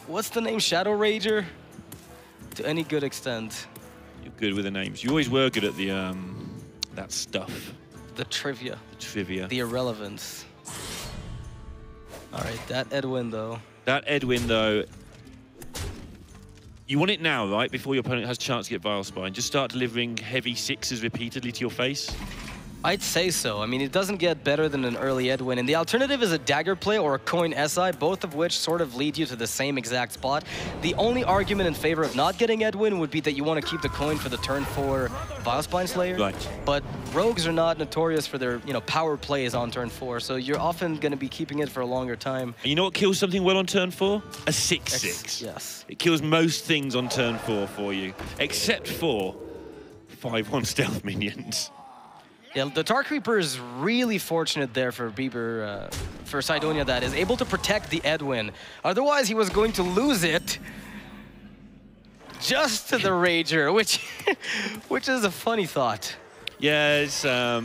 what's the name, Shadow Rager? To any good extent. You're good with the names. You always were good at the that stuff. The trivia. The trivia. The irrelevance. All right, that Edwin though. That Edwin though. You want it now, right? Before your opponent has a chance to get Vile Spine. Just start delivering heavy sixes repeatedly to your face. I'd say so. I mean, it doesn't get better than an early Edwin. And the alternative is a dagger play or a coin SI, both of which sort of lead you to the same exact spot. The only argument in favor of not getting Edwin would be that you want to keep the coin for the turn 4 Vilespine Slayer. Right. But rogues are not notorious for their, power plays on turn 4, so you're often going to be keeping it for a longer time. And you know what kills something well on turn 4? A 6/6. Yes. It kills most things on turn 4 for you, except for 5/1 stealth minions. Yeah, the Tar Creeper is really fortunate there for Bieber, for Cydonia, that is able to protect the Edwin. Otherwise, he was going to lose it just to the Rager, which is a funny thought. Yeah, it's a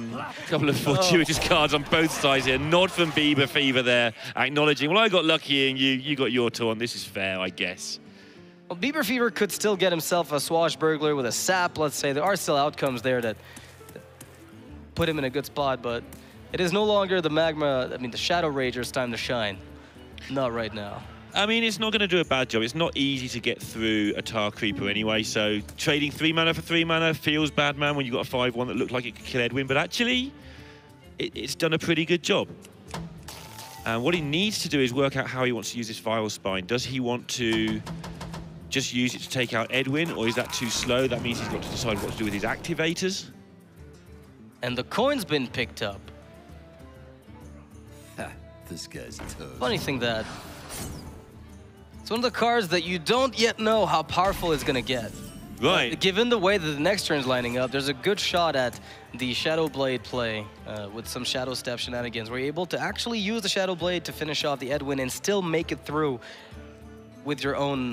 couple of fortuitous cards on both sides here. Nod from Bieberfever there, acknowledging, well, I got lucky and you got your turn. This is fair, I guess. Well, Bieberfever could still get himself a Swashbuckler with a sap, let's say. There are still outcomes there that put him in a good spot, but it is no longer the the Shadow Rager's time to shine. Not right now. I mean, it's not going to do a bad job. It's not easy to get through a Tar Creeper anyway, so trading 3 mana for 3 mana feels bad, man, when you've got a 5/1 that looked like it could kill Edwin, but actually, it's done a pretty good job. And what he needs to do is work out how he wants to use this Vile Spine. Does he want to just use it to take out Edwin, or is that too slow? That means he's got to decide what to do with his activators. And the coin's been picked up. Ha, this guy's tough. Funny thing that it's one of the cards that you don't yet know how powerful it's gonna get. Right. But given the way that the next turn's lining up, there's a good shot at the Shadow Blade play with some Shadow Step shenanigans, where you're able to actually use the Shadow Blade to finish off the Edwin and still make it through with your own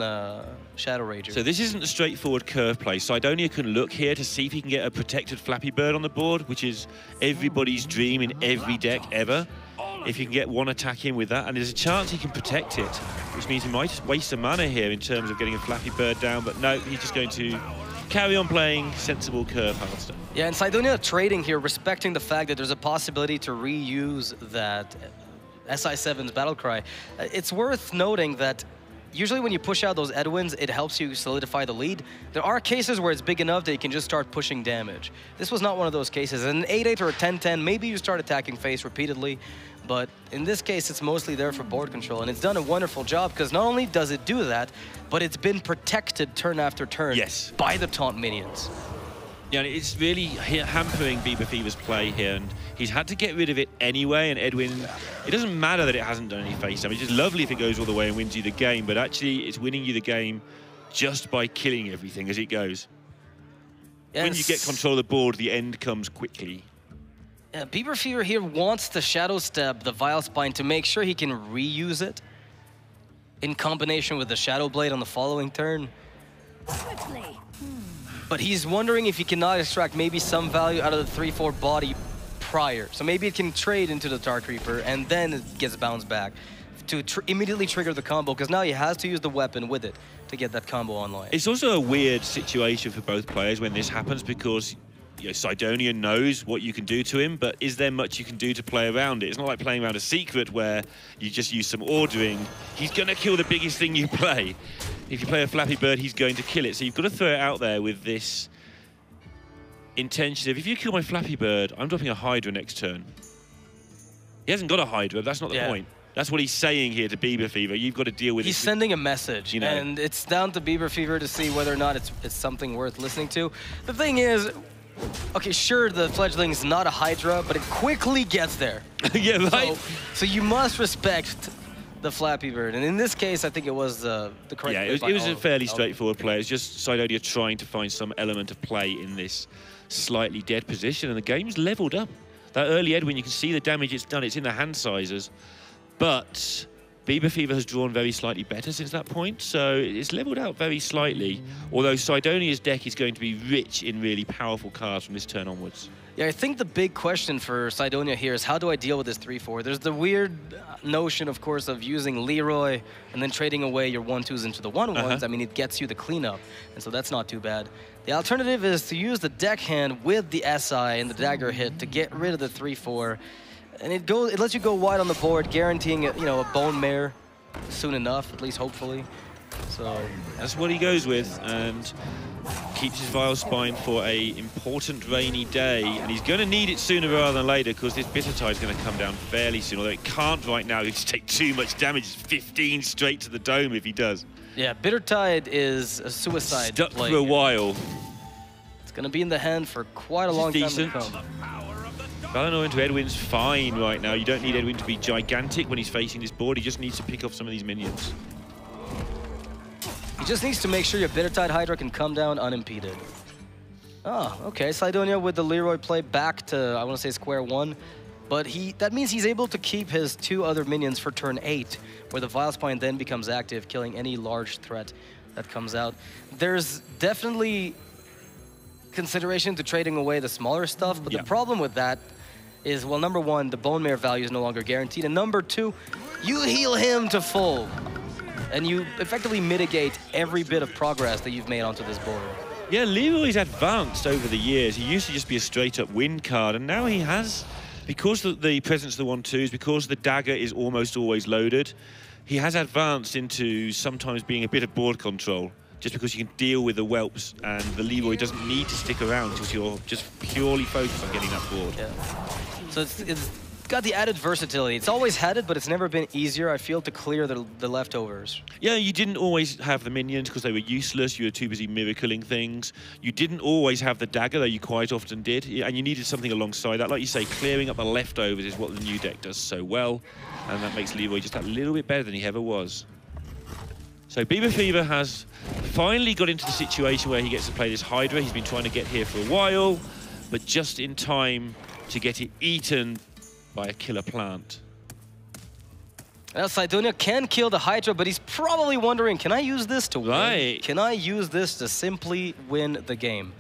Shadow Rager. So this isn't a straightforward curve play. Cydonia can look here to see if he can get a protected Flappy Bird on the board, which is everybody's dream in every deck ever. If you can get one attack in with that, and there's a chance he can protect it, which means he might waste some mana here in terms of getting a Flappy Bird down, but no, he's just going to carry on playing sensible curve Hearthstone. Yeah, and Cydonia trading here, respecting the fact that there's a possibility to reuse that SI7's Battlecry. It's worth noting that usually when you push out those Edwins, it helps you solidify the lead. There are cases where it's big enough that you can just start pushing damage. This was not one of those cases. In an 8-8 or a 10-10, maybe you start attacking face repeatedly, but in this case, it's mostly there for board control, and it's done a wonderful job, because not only does it do that, but it's been protected turn after turn by the taunt minions. Yeah, it's really hampering Bieberfever's play here, and he's had to get rid of it anyway, and Edwin, it doesn't matter that it hasn't done any face damage. It's lovely if it goes all the way and wins you the game, but actually it's winning you the game just by killing everything as it goes. Yes. When you get control of the board, the end comes quickly. Yeah, Bieberfever here wants to Shadow Step the Vile Spine to make sure he can reuse it in combination with the Shadow Blade on the following turn. But he's wondering if he cannot extract maybe some value out of the 3/4 body prior. So maybe it can trade into the Tar Creeper and then it gets bounced back to immediately trigger the combo, because now he has to use the weapon with it to get that combo online. It's also a weird situation for both players when this happens, because Cydonia knows what you can do to him, but is there much you can do to play around it? It's not like playing around a secret where you just use some ordering. He's going to kill the biggest thing you play. If you play a Flappy Bird, he's going to kill it. So you've got to throw it out there with this intention of, if you kill my Flappy Bird, I'm dropping a Hydra next turn. He hasn't got a Hydra, that's not the point. That's what he's saying here to Bieberfever. You've got to deal with it. He's sending a message, and it's down to Bieberfever to see whether or not it's something worth listening to. The thing is, okay, sure, the fledgling's not a Hydra, but it quickly gets there. Yeah, right. So you must respect the Flappy Bird, and in this case, I think it was the correct. Yeah, it was a fairly straightforward play. It's just Cydonia trying to find some element of play in this slightly dead position, and the game's leveled up. That early Edwin, you can see the damage it's done. It's in the hand sizes. But Bieberfever has drawn very slightly better since that point, so it's leveled out very slightly, although Cydonia's deck is going to be rich in really powerful cards from this turn onwards. Yeah, I think the big question for Cydonia here is, how do I deal with this 3-4? There's the weird notion, of course, of using Leroy and then trading away your 1-2s into the 1-1s. I mean, it gets you the cleanup, and so that's not too bad. The alternative is to use the deckhand with the SI and the dagger hit to get rid of the 3-4. And it lets you go wide on the board, guaranteeing a bone mare soon enough, at least hopefully. So that's what he goes with, and keeps his Vile Spine for a important rainy day. And he's going to need it sooner rather than later, because this Bitter Tide is going to come down fairly soon. Although it can't right now, he'll just take too much damage. It's 15 straight to the dome if he does. Yeah, Bitter Tide is a suicide stuck play for a while. It's going to be in the hand for quite a long time to come. Valinor into Edwin's fine right now. You don't need Edwin to be gigantic when he's facing this board. He just needs to pick off some of these minions. He just needs to make sure your Bitter Tide Hydra can come down unimpeded. Oh, okay. Cydonia with the Leroy play back to, I want to say, square one. But that means he's able to keep his 2 other minions for turn 8, where the Vile Spine then becomes active, killing any large threat that comes out. There's definitely consideration to trading away the smaller stuff, but the problem with that is, well, number 1, the bone mare value is no longer guaranteed, and number 2, you heal him to full, and you effectively mitigate every bit of progress that you've made onto this board. Yeah, Leroy's advanced over the years. He used to just be a straight-up win card, and now he has, because the presence of the 1-2s, because the dagger is almost always loaded, he has advanced into sometimes being a bit of board control, just because you can deal with the whelps, and the Leroy doesn't need to stick around because you're just purely focused on getting that board. Yeah. So it's got the added versatility. It's always had it, but it's never been easier, I feel, to clear the leftovers. Yeah, you didn't always have the minions because they were useless. You were too busy miracling things. You didn't always have the dagger, though you quite often did. And you needed something alongside that. Like you say, clearing up the leftovers is what the new deck does so well. And that makes Leroy just that little bit better than he ever was. So Bieberfever has finally got into the situation where he gets to play this Hydra. He's been trying to get here for a while, but just in time to get it eaten by a killer plant. Well, Cydonia can kill the Hydra, but he's probably wondering, can I use this to win? Can I use this to simply win the game?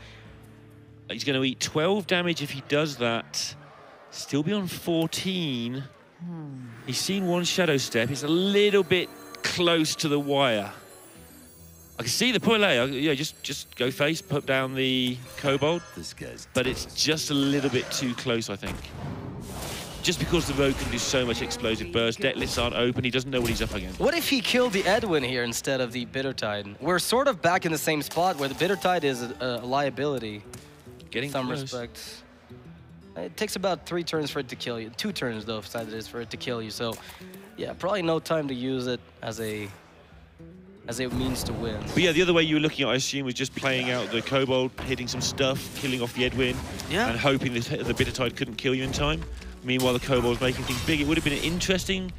He's going to eat 12 damage if he does that. Still be on 14. He's seen one Shadow Step. It's a little bit close to the wire. I can see the parlay. Yeah, just go face, put down the Kobold. This guy's but it's just a little bit too close, I think. Just because the rogue can do so much explosive burst, deck lists aren't open, he doesn't know what he's up against. What if he killed the Edwin here instead of the Bitter Tide? We're sort of back in the same spot where the Bitter Tide is a liability. Getting some close. respects. It takes about 3 turns for it to kill you. 2 turns, though, if that is, for it to kill you. So, yeah, probably no time to use it as a means to win. But yeah, the other way you were looking at, I assume, was just playing out the Kobold, hitting some stuff, killing off the Edwin, and hoping that the Bitter Tide couldn't kill you in time. Meanwhile, the Kobold's making things big. It would have been interesting,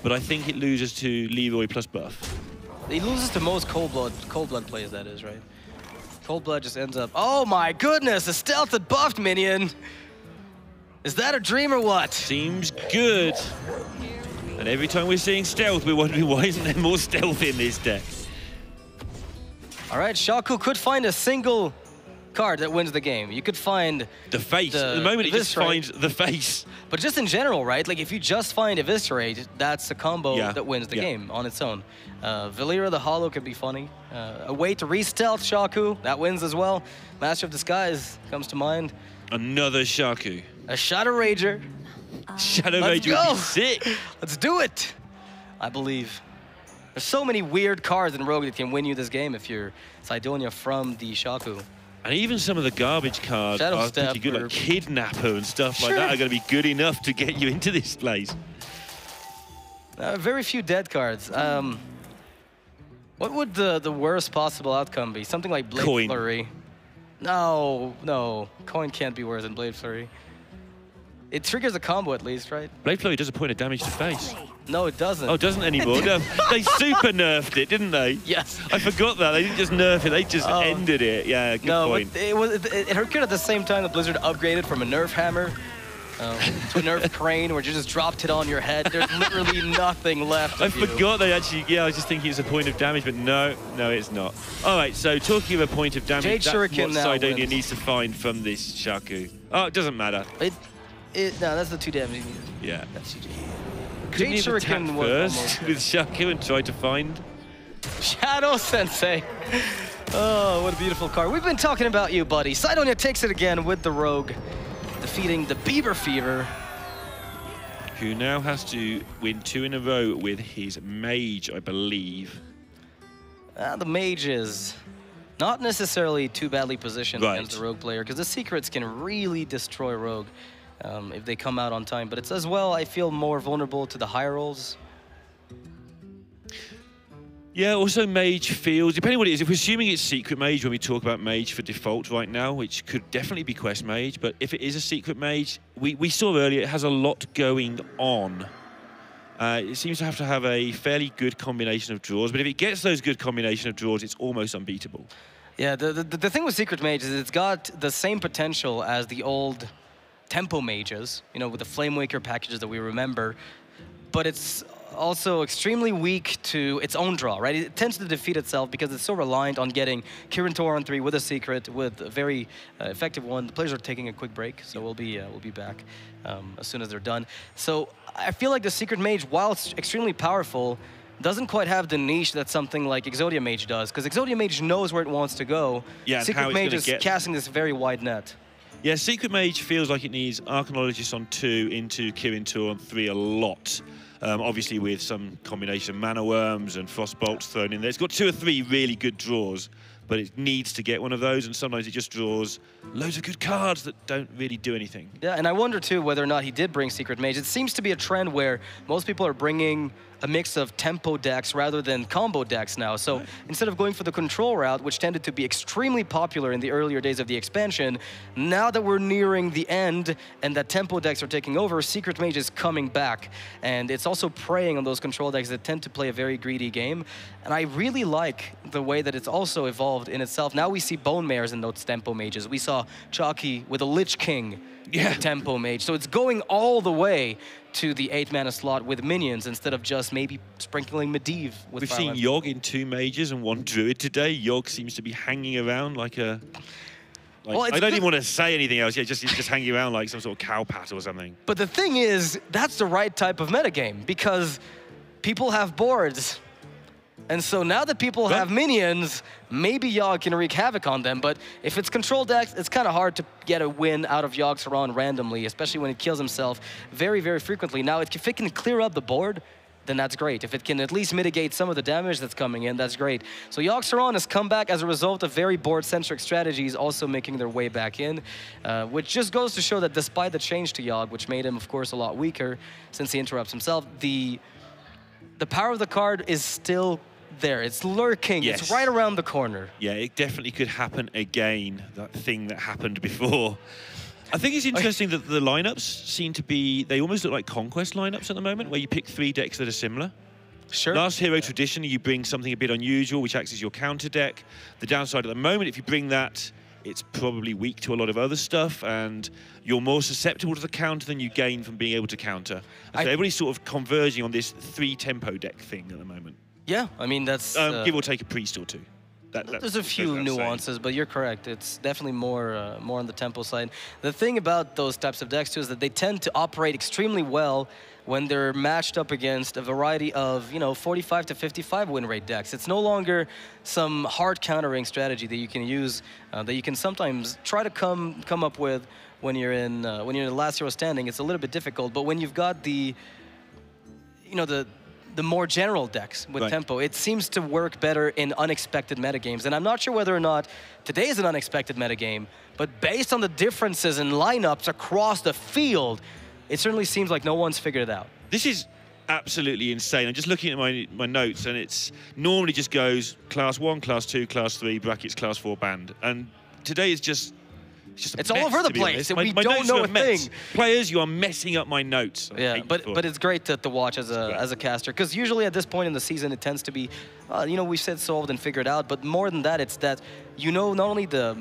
but I think it loses to Leroy plus buff. He loses to most Cold Blood plays, that is, right? Cold Blood just ends up... Oh my goodness, a stealthed buffed minion! Is that a dream or what? Seems good. And every time we're seeing stealth, we're wondering why isn't there more stealth in this deck? All right, Shaku could find a single card that wins the game. You could find the face. At the moment, it just finds the face. But just in general, right? Like if you just find Eviscerate, that's a combo that wins the game on its own. Valera the Hollow could be funny. A way to re-stealth Shaku, that wins as well. Master of Disguise comes to mind. Another Shaku. A Shadow Rager. Shadow Rager would be sick. Let's do it. I believe. There's so many weird cards in Rogue that can win you this game if you're Cydonia from the Shaku. And even some of the garbage cards are pretty good, like Kidnapper and stuff like that are going to be good enough to get you into this place. Very few dead cards. What would the worst possible outcome be? Something like Blade Flurry. No. Coin can't be worse than Blade Flurry. It triggers a combo at least, right? Blade Flurry does a point of damage to face. No, it doesn't. Oh, it doesn't anymore. No, they super nerfed it, didn't they? Yes. I forgot that. They didn't just nerf it, they just ended it. Yeah, good point. But it occurred at the same time that Blizzard upgraded from a nerf hammer to a nerf crane where you just dropped it on your head. There's literally nothing left. I forgot they actually, I was just thinking it's a point of damage, but no, it's not. All right, so talking of a point of damage, that's what Cydonia needs to find from this Shaku. Oh, it doesn't matter. No, that's the 2 damage you need. Yeah. That's GG. Couldn't you attack first with Shaku and try to find? Shadow Sensei. Oh, what a beautiful card. We've been talking about you, buddy. Cydonia takes it again with the Rogue, defeating the Bieberfever, who now has to win 2 in a row with his Mage, I believe. The Mage is not necessarily too badly positioned against the Rogue player, because the secrets can really destroy Rogue. If they come out on time. But it's as well, I feel, more vulnerable to the high rolls. Yeah, also Mage feels, depending on what it is, if we're assuming it's Secret Mage when we talk about Mage for default right now, which could definitely be Quest Mage, but if it is a Secret Mage, we saw earlier it has a lot going on. It seems to have a fairly good combination of draws, but if it gets those good combination of draws, it's almost unbeatable. Yeah, the thing with Secret Mage is it's got the same potential as the old Tempo Mages, with the Flamewaker packages that we remember, but it's also extremely weak to its own draw, right? It tends to defeat itself because it's so reliant on getting Kirin Tor on 3 with a secret, with a very effective one. The players are taking a quick break, so we'll be back as soon as they're done. So I feel like the Secret Mage, while it's extremely powerful, doesn't quite have the niche that something like Exodia Mage does, because Exodia Mage knows where it wants to go. Yeah, Secret Mage is casting this very wide net. Yeah, Secret Mage feels like it needs Archaeologist on 2 into Kirin Tor on 3 a lot. Obviously with some combination of Mana Worms and Frostbolts thrown in there. It's got 2 or 3 really good draws, but it needs to get one of those, and sometimes it just draws loads of good cards that don't really do anything. Yeah, and I wonder too whether or not he did bring Secret Mage. It seems to be a trend where most people are bringing a mix of tempo decks rather than combo decks now. So instead of going for the control route, which tended to be extremely popular in the earlier days of the expansion, now that we're nearing the end and that tempo decks are taking over, Secret Mage is coming back. And it's also preying on those control decks that tend to play a very greedy game. And I really like the way that it's also evolved in itself. Now we see Bone Mares in those tempo mages. We saw Chalky with a Lich King in the tempo mage. So it's going all the way to the 8-mana slot with minions instead of just maybe sprinkling Medivh with We've seen Yogg in 2 mages and 1 druid today. Yogg seems to be hanging around like a... I don't even want to say anything else. Yeah, he's just hanging around like some sort of cowpat or something. But the thing is, that's the right type of metagame, because people have boards. And so now that people have minions, maybe Yogg can wreak havoc on them. But if it's control decks, it's kind of hard to get a win out of Yogg Saron randomly, especially when it kills himself very, very frequently. Now, if it can clear up the board, then that's great. If it can at least mitigate some of the damage that's coming in, that's great. So Yogg Saron has come back as a result of very board-centric strategies also making their way back in, which just goes to show that despite the change to Yogg, which made him, of course, a lot weaker since he interrupts himself, the power of the card is still there. It's lurking. Yes. It's right around the corner. Yeah, it definitely could happen again, that thing that happened before. I think it's interesting that the lineups seem to be, they almost look like Conquest lineups at the moment, where you pick 3 decks that are similar. Sure. Last Hero traditionally, you bring something a bit unusual, which acts as your counter deck. The downside at the moment, if you bring that, it's probably weak to a lot of other stuff, and you're more susceptible to the counter than you gain from being able to counter. And so everybody's sort of converging on this 3 tempo deck thing at the moment. Yeah, I mean, that's... give or take a priest or 2. There's a few nuances, but you're correct. It's definitely more on the tempo side. The thing about those types of decks too is that they tend to operate extremely well when they're matched up against a variety of 45 to 55 win rate decks. It's no longer some hard countering strategy that you can use that you can sometimes try to come up with when you're in the last hero standing. It's a little bit difficult, but when you've got the more general decks with tempo, it seems to work better in unexpected metagames. And I'm not sure whether or not today is an unexpected metagame, but based on the differences in lineups across the field, it certainly seems like no one's figured it out. This is absolutely insane. I'm just looking at my notes, and it's normally just goes class 1, class 2, class 3, brackets, class 4 banned. And today is just it's all over the place. We don't know a thing. Players, you are messing up my notes. Yeah, but it's great to watch as a caster, because usually at this point in the season it tends to be, we've said solved and figured out. But more than that, it's that not only the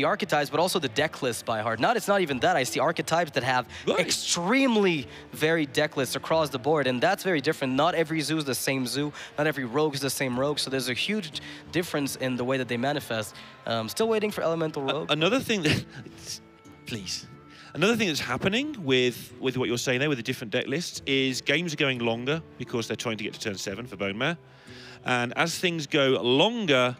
archetypes, but also the deck lists by heart. It's not even that. I see archetypes that have extremely varied deck lists across the board, and that's very different. Not every zoo is the same zoo. Not every rogue is the same rogue. So there's a huge difference in the way that they manifest. Still waiting for Elemental Rogue. Another thing that, please. Another thing that's happening with what you're saying there with the different deck lists is games are going longer because they're trying to get to turn 7 for Bone Mare. And as things go longer,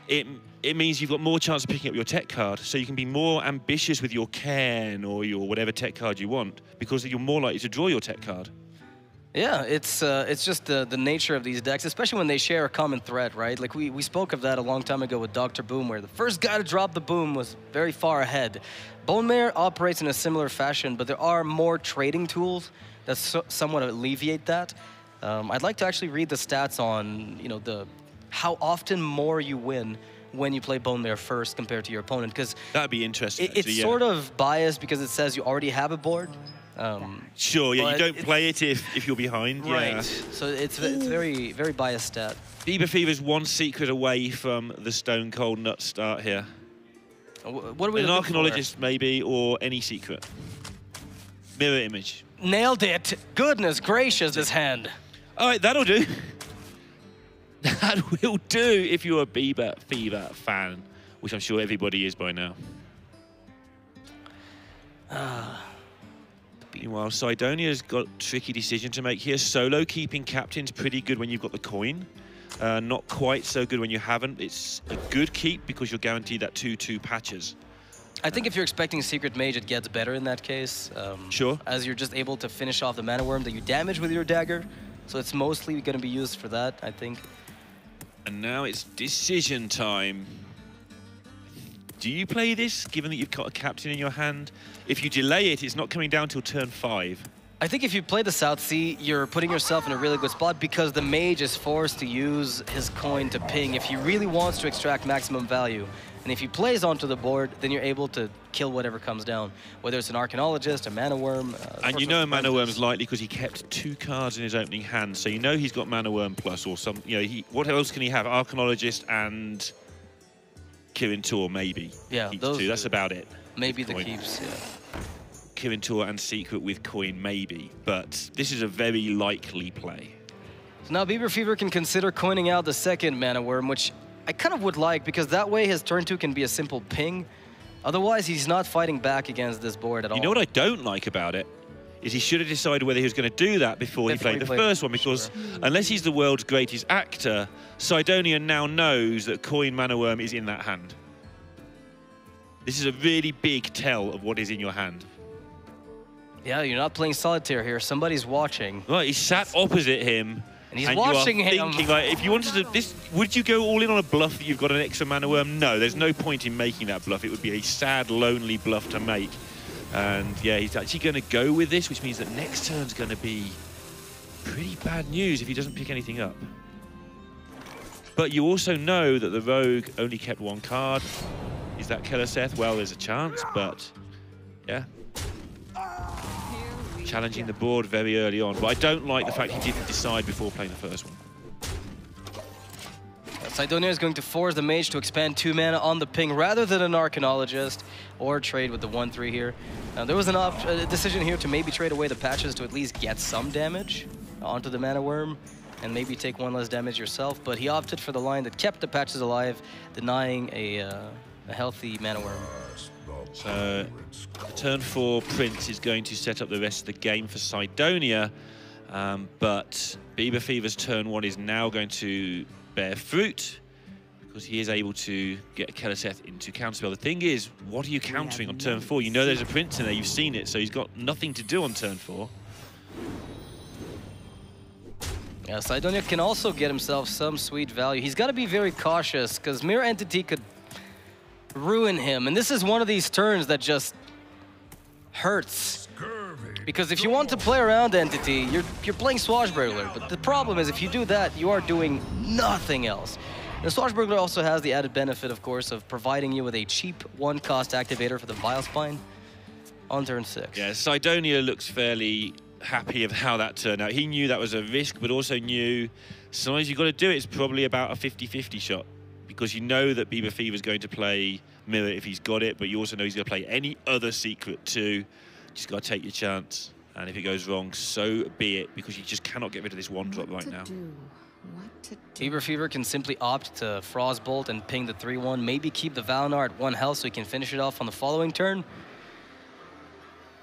it means you've got more chance of picking up your tech card, so you can be more ambitious with your Cairn or your whatever tech card you want, because you're more likely to draw your tech card. Yeah, it's just the nature of these decks, especially when they share a common thread, right? Like we spoke of that a long time ago with Dr. Boom, where the first guy to drop the boom was very far ahead. Bone Mare operates in a similar fashion, but there are more trading tools that somewhat alleviate that. I'd like to actually read the stats on how often more you win when you play Bone Mare first compared to your opponent, because that'd be interesting. It's sort of biased because it says you already have a board. Sure, yeah, you don't play it if you're behind. Right. Yeah. So it's very, very biased stat. Bieberfever's one secret away from the stone cold nut start here. What are we An looking Archaeologist maybe, or any secret. Mirror image. Nailed it. Goodness gracious, this hand. All right, that'll do. That will do if you're a Bieberfever fan, which I'm sure everybody is by now. Meanwhile, Cydonia's got a tricky decision to make here. Solo keeping captain's pretty good when you've got the coin. Not quite so good when you haven't. It's a good keep because you're guaranteed that 2/2 patches. I think if you're expecting Secret Mage, it gets better in that case. Sure. As you're just able to finish off the Mana Worm that you damage with your dagger. So it's mostly going to be used for that, I think. And now it's decision time. Do you play this, given that you've got a captain in your hand? If you delay it, it's not coming down till turn 5. I think if you play the South Sea, you're putting yourself in a really good spot because the mage is forced to use his coin to ping if he really wants to extract maximum value. And if he plays onto the board, then you're able to kill whatever comes down, whether it's an Archaeologist, a Mana Worm. And you know a Mana Worm's likely because he kept 2 cards in his opening hand, so you know he's got Mana Worm plus or some. What else can he have? Archaeologist and Kirin Tor maybe. Yeah, those 2. That's about it. Maybe the keeps. Yeah. Kirin Tor and Secret with coin maybe, but this is a very likely play. So now Bieberfever can consider coining out the second Mana Worm, which I kind of would like, because that way his turn 2 can be a simple ping. Otherwise, he's not fighting back against this board at all. You know what I don't like about it? Is he should have decided whether he was going to do that before he played the first one, because unless he's the world's greatest actor, Cydonia now knows that coin Mana Worm is in that hand. This is a really big tell of what is in your hand. Yeah, you're not playing solitaire here. Somebody's watching. Right, he sat opposite him. And he's watching him. Thinking, like, if you wanted to, would you go all in on a bluff that you've got an extra Mana Worm? No, there's no point in making that bluff. It would be a sad, lonely bluff to make. And yeah, he's actually going to go with this, which means that next turn's going to be pretty bad news if he doesn't pick anything up. But you also know that the Rogue only kept 1 card. Is that Keleseth? Well, there's a chance, but yeah. Challenging the board very early on, but I don't like the fact he didn't decide before playing the first one. Cydonia is going to force the mage to expand 2 mana on the ping rather than an Archaeologist or trade with the 1/3 here. Now, there was a decision here to maybe trade away the patches to at least get some damage onto the Mana Worm. and maybe take one less damage yourself, but he opted for the line that kept the patches alive, denying a healthy mana worm. So, turn 4 Prince is going to set up the rest of the game for Cydonia, but Bieberfever's turn 1 is now going to bear fruit, because he is able to get Keleseth into counterspell. The thing is, what are you countering on turn 4? You know there's a Prince in there, you've seen it, so he's got nothing to do on turn 4. Yeah, Cydonia can also get himself some sweet value. He's got to be very cautious, because Mirror Entity could ruin him. And this is one of these turns that just hurts. Because if you want to play around Entity, you're playing Swashbuckler. But the problem is, if you do that, you are doing nothing else. The Swashbuckler also has the added benefit, of course, of providing you with a cheap one-cost activator for the Vile Spine on turn 6. Yeah, Cydonia looks fairly happy of how that turned out. He knew that was a risk, but also knew sometimes you've got to do it. It's probably about a 50-50 shot, because you know that Bieberfever is going to play Mirror if he's got it, but you also know he's going to play any other secret too. Just got to take your chance. And if it goes wrong, so be it, because you just cannot get rid of this one drop right now. Bieberfever can simply opt to Frostbolt and ping the 3-1, maybe keep the Valinor at 1 health so he can finish it off on the following turn.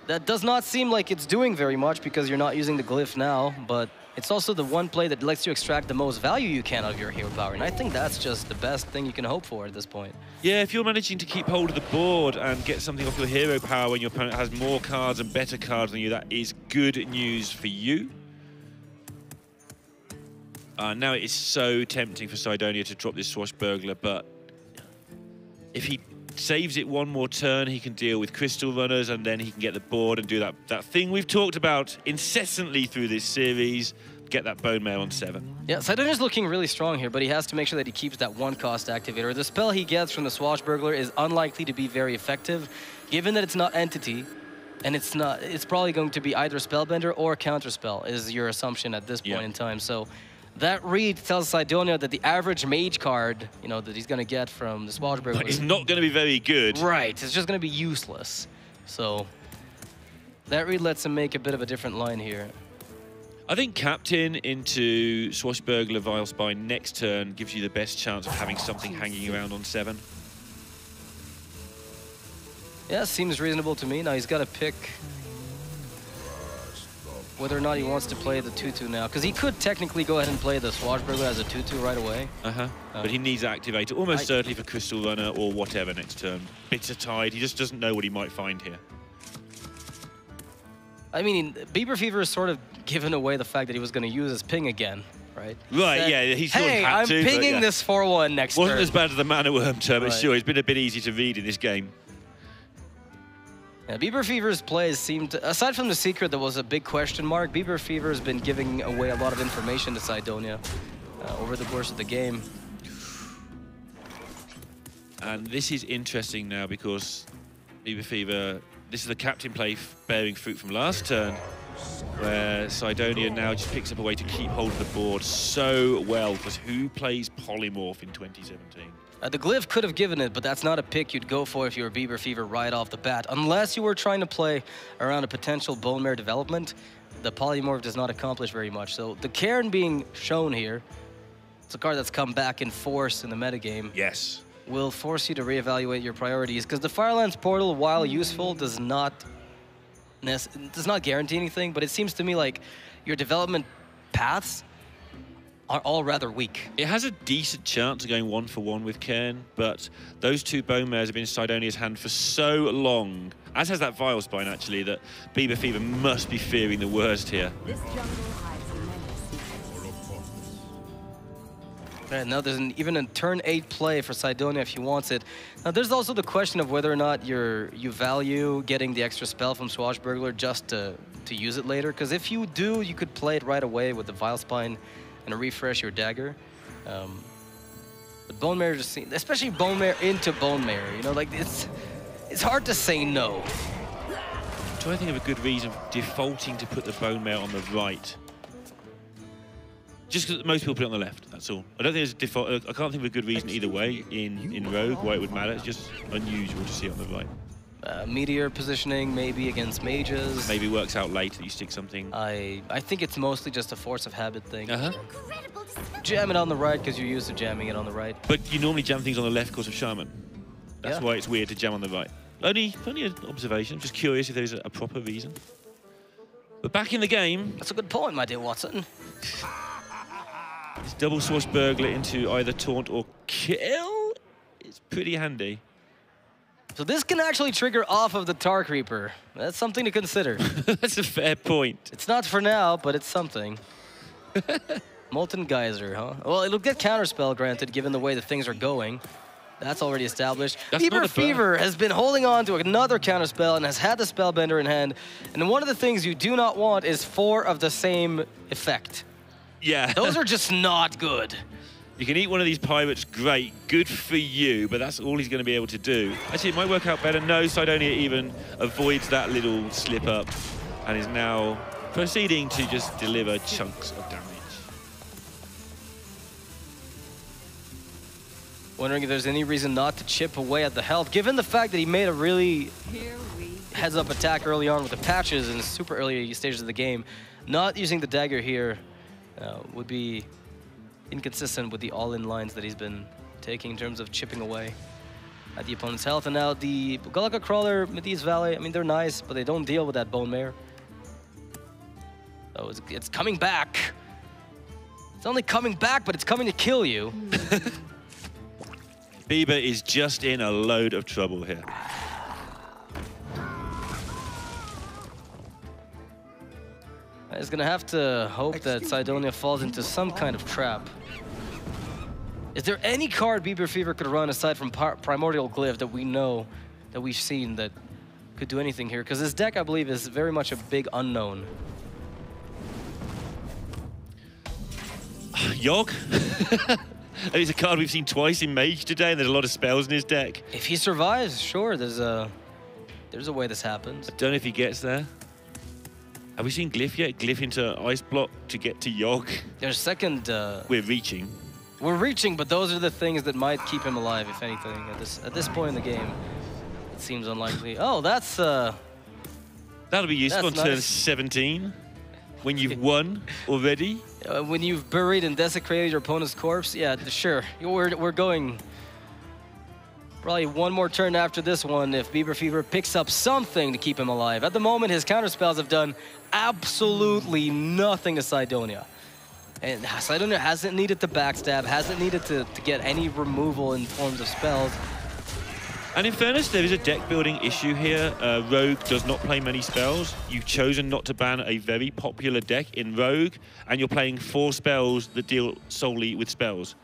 That does not seem like it's doing very much because you're not using the glyph now, but it's also the one play that lets you extract the most value you can out of your hero power, and I think that's just the best thing you can hope for at this point. Yeah, if you're managing to keep hold of the board and get something off your hero power when your opponent has more cards and better cards than you, that is good news for you. Now it is so tempting for Cydonia to drop this Swashbuckler, but if he saves it one more turn, he can deal with Crystal Runners, and then he can get the board and do that thing we've talked about incessantly through this series, get that Bone Mare on 7. Yeah, Cydonia's looking really strong here, but he has to make sure that he keeps that one-cost activator. The spell he gets from the Swashbuckler is unlikely to be very effective, given that it's not Entity, and it's probably going to be either Spellbender or Counterspell, is your assumption at this point in time. So that read tells Cydonia that the average mage card, you know, that he's going to get from the Swashbuckler is not going to be very good. Right, it's just going to be useless. So that read lets him make a bit of a different line here. I think Captain into Swashbuckler Vile Spine next turn gives you the best chance of having something hanging around on 7. Yeah, seems reasonable to me. Now he's got to pick whether or not he wants to play the 2-2 now, because he could technically go ahead and play the Swashbuckler as a 2-2 right away. But he needs to activate it almost certainly for Crystal Runner or whatever next turn. Bitter Tide, he just doesn't know what he might find here. I mean, Bieberfever has sort of given away the fact that he was going to use his ping again, right? Right, yeah, he sort of had to. I'm pinging this 4-1 next turn. Wasn't as bad as the Mana Worm turn, but sure, it's been a bit easy to read in this game. Yeah, Bieberfever's plays seemed, aside from the secret that was a big question mark, Bieberfever has been giving away a lot of information to Cydonia over the course of the game. And this is interesting now because Bieberfever, this is the captain play bearing fruit from last turn, where Cydonia now just picks up a way to keep hold of the board so well, because who plays Polymorph in 2017? The glyph could have given it, but that's not a pick you'd go for if you were Bieberfever right off the bat. Unless you were trying to play around a potential Bone Mare development, the Polymorph does not accomplish very much. So the Cairn being shown here, it's a card that's come back in force in the metagame. Yes. Will force you to reevaluate your priorities, because the Firelands Portal, while useful, does not guarantee anything, but it seems to me like your development paths are all rather weak. It has a decent chance of going 1-for-1 with Cairn, but those 2 Bone Mares have been in Cydonia's hand for so long, as has that Vile Spine actually, that Bieberfever must be fearing the worst here. Right, now there's even a turn 8 play for Cydonia if he wants it. Now there's also the question of whether or not you value getting the extra spell from Swashbuckler just to use it later, because if you do, you could play it right away with the Vile Spine and refresh your dagger. But Bone Mare just seems, especially Bone Mare into Bone Mare, you know, like it's hard to say no. I'm trying to think of a good reason for defaulting to put the Bone Mare on the right. Just because most people put it on the left, that's all. I don't think there's a default. I can't think of a good reason either way in Rogue why it would matter. It's just unusual to see it on the right. Meteor positioning, maybe against mages. Maybe works out late that you stick something. I think it's mostly just a force of habit thing. Uh-huh. Jam it on the right because you're used to jamming it on the right. But you normally jam things on the left because of Shaman. That's Yeah. why it's weird to jam on the right. Only an observation. Just curious if there's a proper reason. But back in the game, That's a good point, my dear Watson. this double source burglar into either taunt or kill is pretty handy. So this can actually trigger off of the Tar Creeper. That's something to consider. That's a fair point. It's not for now, but it's something. Molten Geyser, huh? Well, it'll get counterspell granted, given the way that things are going. That's already established. Bieberfever has been holding on to another counterspell and has had the Spellbender in hand. And one of the things you do not want is 4 of the same effect. Yeah. Those are just not good. You can eat one of these pirates, great, good for you, but that's all he's going to be able to do. Actually, it might work out better. No, Cydonia even avoids that little slip up and is now proceeding to just deliver chunks of damage. Wondering if there's any reason not to chip away at the health, given the fact that he made a really heads-up attack early on with the patches in the super early stages of the game. Not using the dagger here would be inconsistent with the all-in lines that he's been taking in terms of chipping away at the opponent's health. And now the Galaka Crawler, Medea's Valley, I mean, they're nice, but they don't deal with that Bone Mare. So it's coming back. It's only coming back, but it's coming to kill you. Bieber is just in a load of trouble here. He's gonna have to hope that Cydonia falls into some kind of trap. Is there any card Bieberfever could run aside from Primordial Glyph that we know, that we've seen, that could do anything here? Because this deck, I believe, is very much a big unknown. Yogg? It's a card we've seen twice in Mage today, and there's a lot of spells in his deck. If he survives, sure, there's a way this happens. I don't know if he gets there. Have we seen Glyph yet? Glyph into Ice Block to get to Yogg? There's second... We're reaching. We're reaching, but those are the things that might keep him alive, if anything. At this point in the game, it seems unlikely. Oh, that's... That'll be useful on turn nice. 17, when you've won already. When you've buried and desecrated your opponent's corpse, yeah, sure. We're going probably one more turn after this one if Bieberfever picks up something to keep him alive. At the moment, his counterspells have done absolutely nothing to Cydonia. And Cydonia hasn't needed to backstab, hasn't needed to get any removal in forms of spells. And in fairness, there is a deck building issue here. Rogue does not play many spells. You've chosen not to ban a very popular deck in Rogue, and you're playing 4 spells that deal solely with spells.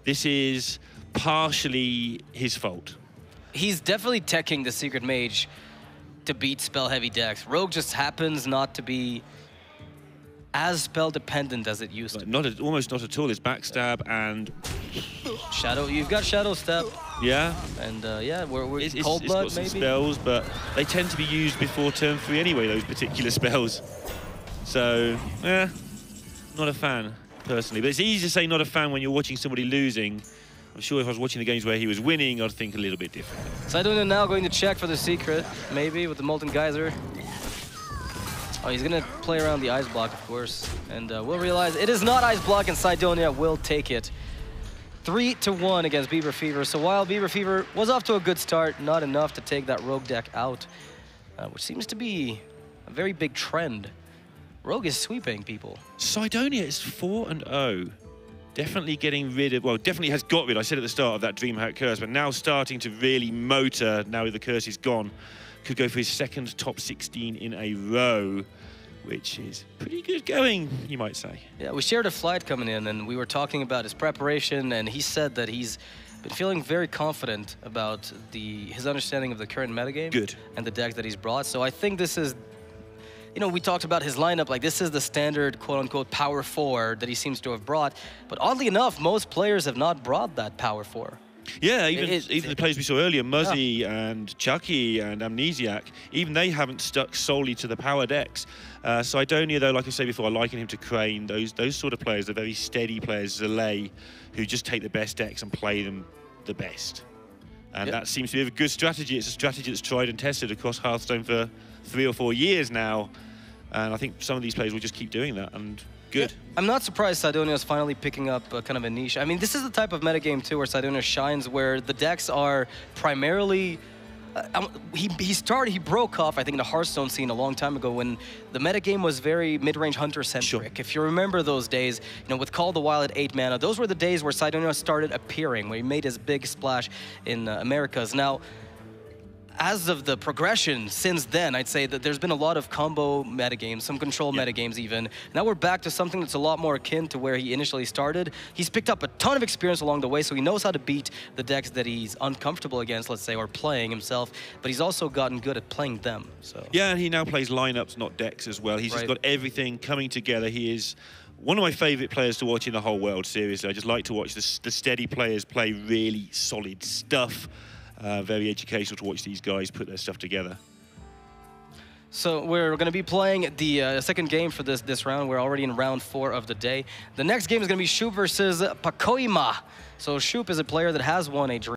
This is partially his fault. He's definitely teching the Secret Mage to beat spell-heavy decks. Rogue just happens not to be as spell-dependent as it used to be. Almost not at all. There's backstab and... Shadow, you've got Shadow Step. Yeah. And yeah, we're It's Cold Blood, got some maybe? spells, but they tend to be used before turn 3 anyway, those particular spells. So, not a fan, personally. But it's easy to say not a fan when you're watching somebody losing. I'm sure if I was watching the games where he was winning, I'd think a little bit different. Cydonia now going to check for the secret, maybe, with the Molten Geyser. Oh, he's going to play around the Ice Block, of course. And we'll realize it is not Ice Block, and Cydonia will take it. 3-1 against Bieberfever. So while Bieberfever was off to a good start, not enough to take that Rogue deck out, which seems to be a very big trend. Rogue is sweeping people. Cydonia is 4-0. Definitely getting rid of, well, definitely has got rid, I said at the start, of that DreamHack curse, but now starting to really motor now the curse is gone. Could go for his second top 16 in a row, which is pretty good going, you might say. Yeah, we shared a flight coming in, and we were talking about his preparation, and he said that he's been feeling very confident about his understanding of the current metagame. Good. And the deck that he's brought. So I think this is, you know, we talked about his lineup, like this is the standard quote-unquote power 4 that he seems to have brought. But oddly enough, most players have not brought that power 4. Yeah, even the players we saw earlier, Muzzy and Chucky and Amnesiac, even they haven't stuck solely to the power decks. Cydonia, though, like I said before, I liken him to Crane. Those sort of players are very steady players, Zalay, who just take the best decks and play them the best. And that seems to be a good strategy. It's a strategy that's tried and tested across Hearthstone for 3 or 4 years now. And I think some of these players will just keep doing that, and good. Yeah, I'm not surprised Cydonia is finally picking up kind of a niche. I mean, this is the type of metagame, too, where Cydonia shines, where the decks are primarily... he broke off, I think, in the Hearthstone scene a long time ago when the metagame was very mid-range hunter-centric. Sure. If you remember those days, you know, with Call of the Wild at 8 mana, those were the days where Cydonia started appearing, where he made his big splash in Americas. Now, as of the progression since then, I'd say that there's been a lot of combo metagames, some control metagames even. Now we're back to something that's a lot more akin to where he initially started. He's picked up a ton of experience along the way, so he knows how to beat the decks that he's uncomfortable against, let's say, or playing himself, but he's also gotten good at playing them. So yeah, and he now plays lineups, not decks as well. He's just got everything coming together. He is one of my favorite players to watch in the whole world, seriously. I just like to watch the steady players play really solid stuff. Very educational to watch these guys put their stuff together. So we're going to be playing the second game for this round. We're already in round 4 of the day. The next game is going to be Shoop versus Pacoima. So Shoop is a player that has won a